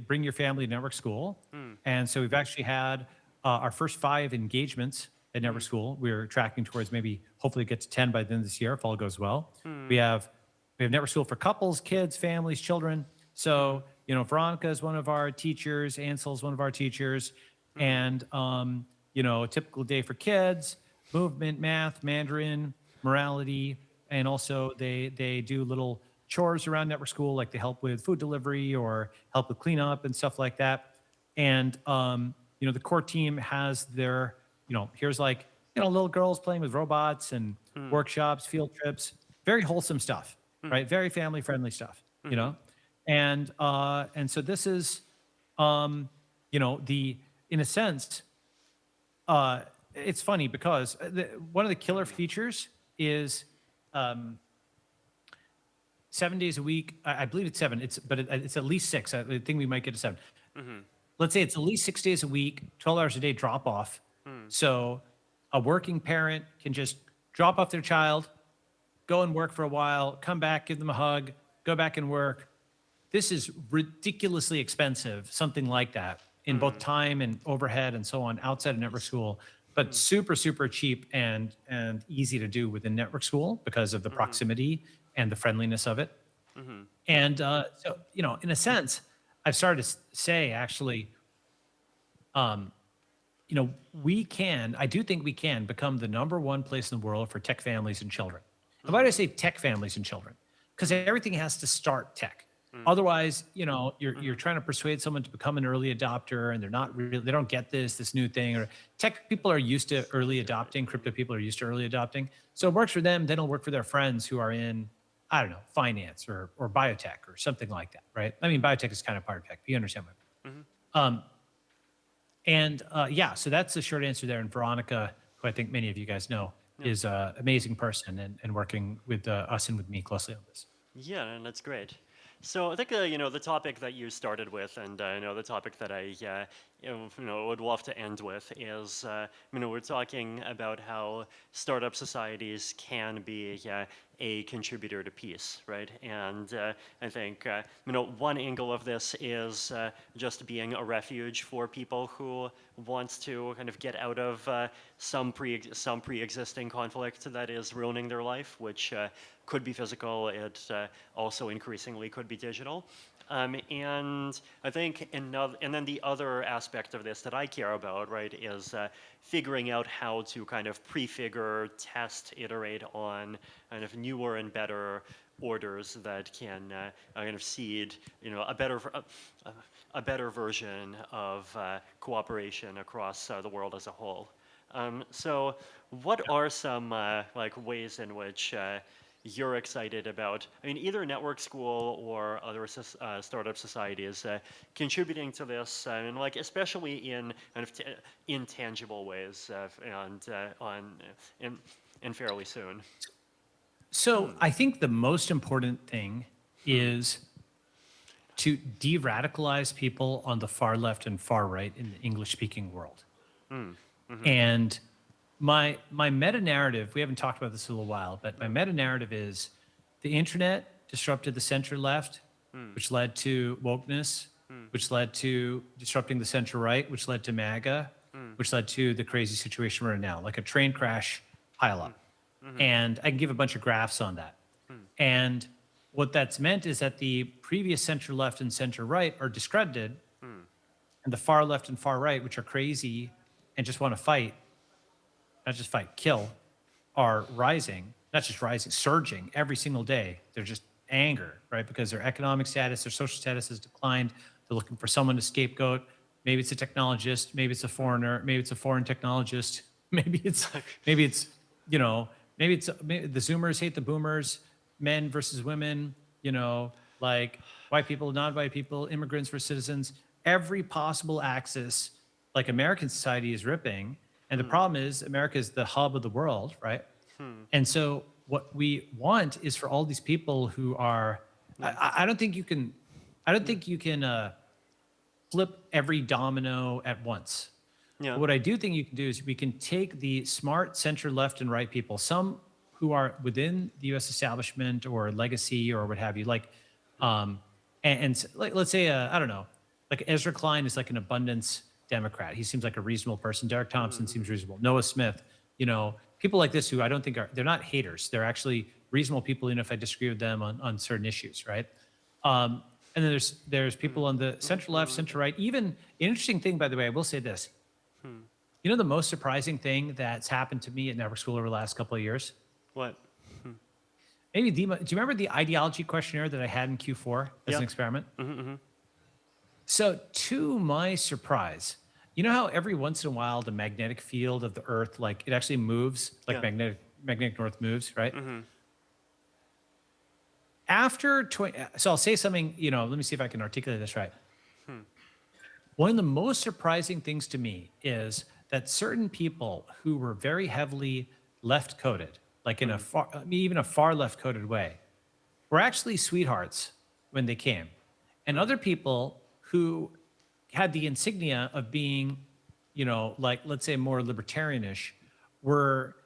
bring your family to Network School. And so we've actually had our first 5 engagements at Network School. We're tracking towards maybe hopefully get to 10 by the end of this year if all goes well. We have Network School for couples, kids, families, children. So, Veronica is one of our teachers. Ansel's one of our teachers. And, a typical day for kids, movement, math, Mandarin, morality. And also they do little chores around Network School, like they help with food delivery or help with cleanup and stuff like that. And, the core team has their, here's like, little girls playing with robots and workshops, field trips, very wholesome stuff. Right, very family friendly stuff, and so this is, in a sense, it's funny because one of the killer features is 7 days a week. I believe it's 7. It's at least 6. I think we might get to 7. Let's say it's at least 6 days a week, 12 hours a day drop off. So a working parent can just drop off their child, go and work for a while, come back, give them a hug, go back and work. This is ridiculously expensive, something like that, in both time and overhead and so on outside of Network School, but super, super cheap and easy to do within Network School because of the proximity and the friendliness of it. And so, in a sense, I've started to say, actually, I do think we can become the #1 place in the world for tech families and children. And why do I say tech families and children? Because everything has to start tech. Otherwise, you're trying to persuade someone to become an early adopter, and they don't get this new thing. Or tech people are used to early adopting. Crypto people are used to early adopting. So it works for them. Then it'll work for their friends who are in, I don't know, finance or biotech or something like that, right? I mean, biotech is kind of part of tech. But you understand what I mean. So that's the short answer there. And Veronica, who I think many of you guys know, is an amazing person and working with us and with me closely on this. Yeah, and that's great. So I think the topic that you started with, and the topic that I would love to end with is we're talking about how startup societies can be a contributor to peace, right? And I think one angle of this is just being a refuge for people who wants to kind of get out of some pre-existing conflict that is ruining their life, which could be physical. It also increasingly could be digital. And I think and then the other aspect of this that I care about, right, is figuring out how to kind of prefigure, test, iterate on kind of newer and better orders that can kind of seed, a better version of cooperation across the world as a whole. So, what are some ways in which you're excited about, either Network School or other startup societies contributing to this, and especially in kind of intangible ways, and fairly soon? So I think the most important thing is to de-radicalize people on the far left and far right in the English-speaking world. And my meta narrative, we haven't talked about this in a little while, but my meta narrative is the internet disrupted the center left, which led to wokeness, which led to disrupting the center right, which led to MAGA, which led to the crazy situation we're in now, like a train crash pileup. And I can give a bunch of graphs on that. And what that's meant is that the previous center left and center right are discredited, and the far left and far right, which are crazy and just want to fight, not just fight, kill, are rising, not just rising, surging every single day. They're just anger, right? Because their economic status, their social status has declined. They're looking for someone to scapegoat. Maybe it's a technologist, maybe it's a foreigner, maybe it's a foreign technologist, maybe the Zoomers hate the Boomers, men versus women, like white people, non-white people, immigrants versus citizens. Every possible axis, like American society, is ripping. And the problem is America is the hub of the world, right? And so what we want is for all these people who are, I don't think you can flip every domino at once. Yeah. What I do think you can do is we can take the smart center, left, and right people, some who are within the U.S. establishment or legacy or what have you, like, like let's say I don't know, like Ezra Klein is like an abundance Democrat. He seems like a reasonable person. Derek Thompson seems reasonable. Noah Smith, people like this who I don't think they're not haters. They're actually reasonable people, even if I disagree with them on certain issues, right? And then there's people on the center left, center right. Even an interesting thing, by the way, I will say this. The most surprising thing that's happened to me at Network School over the last couple of years? What? Maybe do you remember the ideology questionnaire that I had in Q4 as an experiment? So to my surprise, you know how every once in a while the magnetic field of the Earth, like it actually moves, like Yeah. magnetic north moves, right? After 20, so I'll say something, let me see if I can articulate this right. One of the most surprising things to me is that certain people who were very heavily left coded, like in even a far left coded way, were actually sweethearts when they came. And other people who had the insignia of being, like let's say more libertarianish, were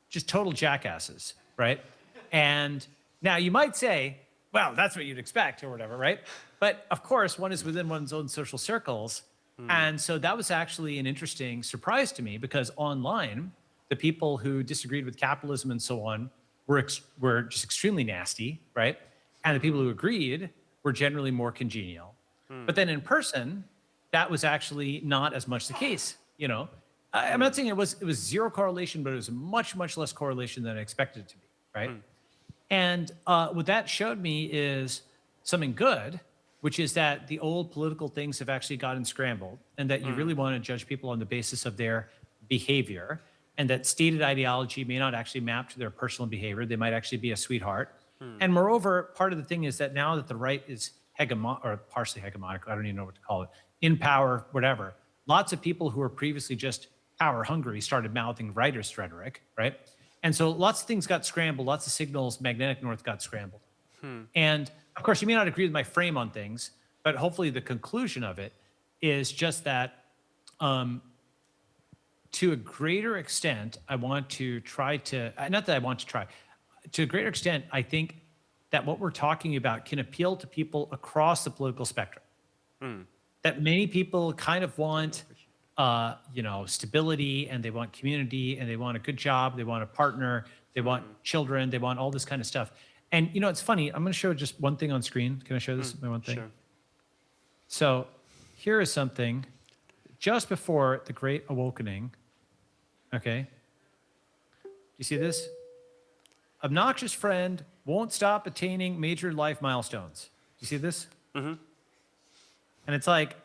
just total jackasses, right? And now you might say, well, that's what you'd expect or whatever, right? But of course, one is within one's own social circles. And so that was actually an interesting surprise to me because online, the people who disagreed with capitalism and so on were just extremely nasty, right? And the people who agreed were generally more congenial. But then in person, that was actually not as much the case, I'm not saying it was zero correlation, but it was much, much less correlation than I expected it to be, right? And what that showed me is something good, which is that the old political things have actually gotten scrambled and that you really want to judge people on the basis of their behavior and that stated ideology may not actually map to their personal behavior. They might actually be a sweetheart. And moreover, part of the thing is that now that the right is or partially hegemonic, I don't even know what to call it, in power, whatever, lots of people who were previously just power hungry started mouthing rightist rhetoric, right? And so lots of things got scrambled, lots of signals, magnetic north got scrambled. And of course, you may not agree with my frame on things, but hopefully the conclusion of it is just that to a greater extent, I want to try to, not that I want to try, to a greater extent, I think that what we're talking about can appeal to people across the political spectrum. That many people kind of want, stability and they want community and they want a good job, they want a partner, they want children, they want all this kind of stuff. And it's funny. I'm going to show just one thing on screen. Can I show this? My one thing. Sure. So here is something just before the Great Awakening. Okay. Do you see this? Obnoxious friend won't stop attaining major life milestones. Do you see this? And it's like,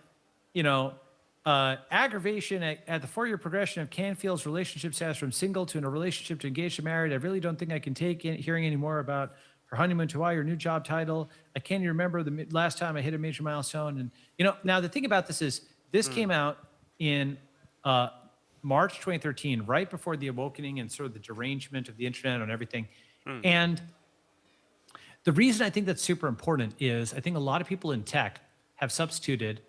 aggravation at the 4-year progression of Canfield's relationship status from single to in a relationship to engaged to married. I really don't think I can take hearing any more about her honeymoon to Hawaii, her new job title. I can't even remember the last time I hit a major milestone. And, now the thing about this is this came out in March 2013, right before the awakening and sort of the derangement of the internet and everything. And the reason I think that's super important is I think a lot of people in tech have substituted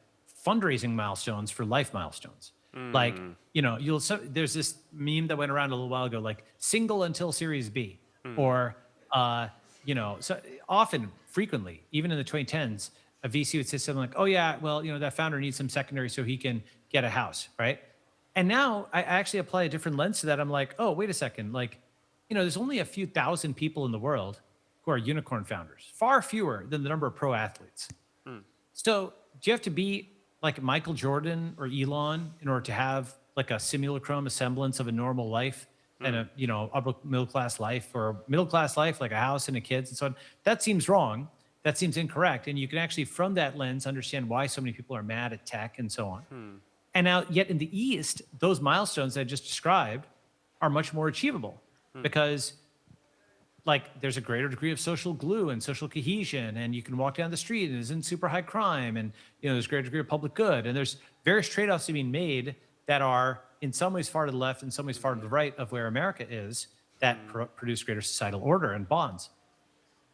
fundraising milestones for life milestones. Like, there's this meme that went around a little while ago, like single until Series B, or, so often, frequently, even in the 2010s, a VC would say something like, oh yeah, well, that founder needs some secondary so he can get a house, right? And now I actually apply a different lens to that. I'm like, oh, wait a second. Like, there's only a few thousand people in the world who are unicorn founders, far fewer than the number of pro athletes. So do you have to be like Michael Jordan or Elon in order to have like a simulacrum, a semblance of a normal life and a, upper middle class life or middle class life, like a house and a kids and so on? That seems wrong. That seems incorrect. And you can actually, from that lens, understand why so many people are mad at tech and so on. And now, yet in the East, those milestones I just described are much more achievable because like there's a greater degree of social glue and social cohesion, and you can walk down the street and it isn't super high crime, and there's a greater degree of public good, and there's various trade-offs being made that are in some ways far to the left, in some ways far to the right of where America is, that produce greater societal order and bonds.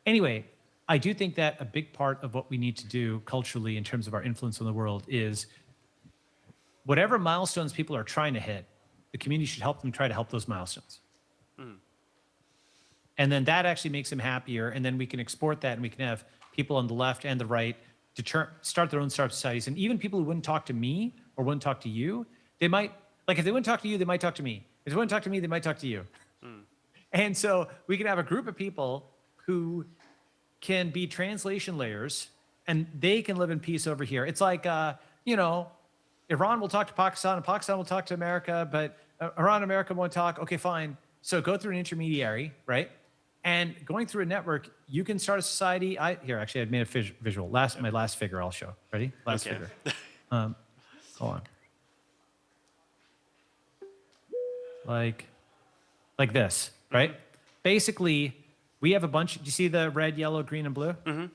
Anyway, I do think that a big part of what we need to do culturally in terms of our influence on the world is whatever milestones people are trying to hit, the community should help them try to help those milestones. And then that actually makes them happier. And then we can export that and we can have people on the left and the right to start their own startup societies. And even people who wouldn't talk to me or wouldn't talk to you, they might, like if they wouldn't talk to you, they might talk to me. If they wouldn't talk to me, they might talk to you. And so we can have a group of people who can be translation layers and they can live in peace over here. It's like, you know, Iran will talk to Pakistan and Pakistan will talk to America, but Iran and America won't talk. Okay, fine. So go through an intermediary, right? And going through a network, you can start a society. Here, actually, I've made a visual. My last figure I'll show. Ready? Last figure. Hold on. Like this, right? Basically, we have a bunch. Do you see the red, yellow, green, and blue? Mm-hmm.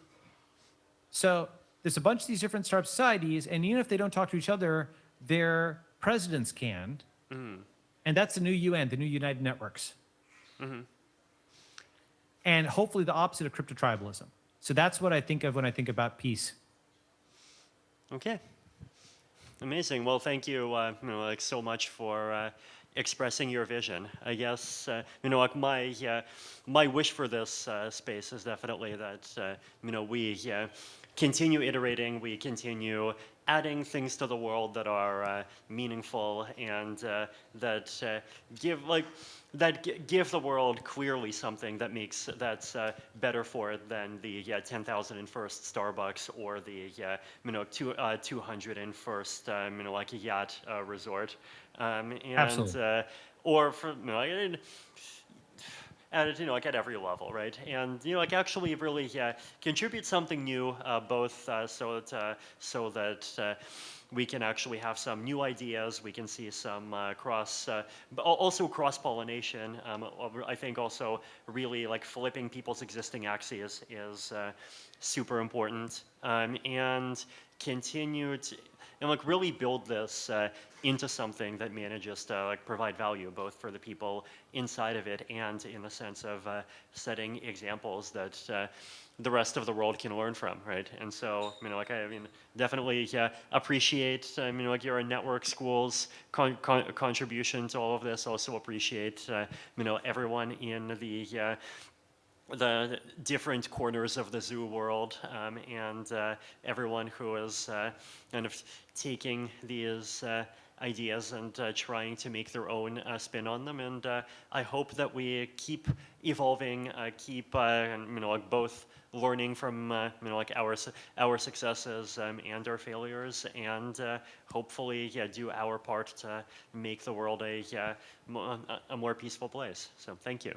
So there's a bunch of these different startup societies, and even if they don't talk to each other, their presidents can. And that's the new UN, the new United Networks. And hopefully the opposite of crypto tribalism. So that's what I think of when I think about peace. Okay. Amazing. Well, thank you, like so much for expressing your vision. I guess like my wish for this space is definitely that we continue iterating, we continue adding things to the world that are meaningful and that give the world clearly something that's better for it than the 10,001st Starbucks or the 201st like a yacht resort, Absolutely. Or for at every level, right? And like actually really contribute something new, both so that we can actually have some new ideas. We can see some but also cross-pollination. I think also really like flipping people's existing axes is super important, and continue to like really build this into something that manages to like provide value both for the people inside of it and in the sense of setting examples that the rest of the world can learn from, right? And so, definitely appreciate, like your network schools contribution to all of this. Also appreciate, everyone in the different corners of the zoo world, and everyone who is kind of taking these ideas and trying to make their own spin on them. And I hope that we keep evolving, keep like both learning from like our successes and our failures, and hopefully do our part to make the world a more peaceful place. So thank you.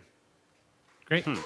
Great. Thank you.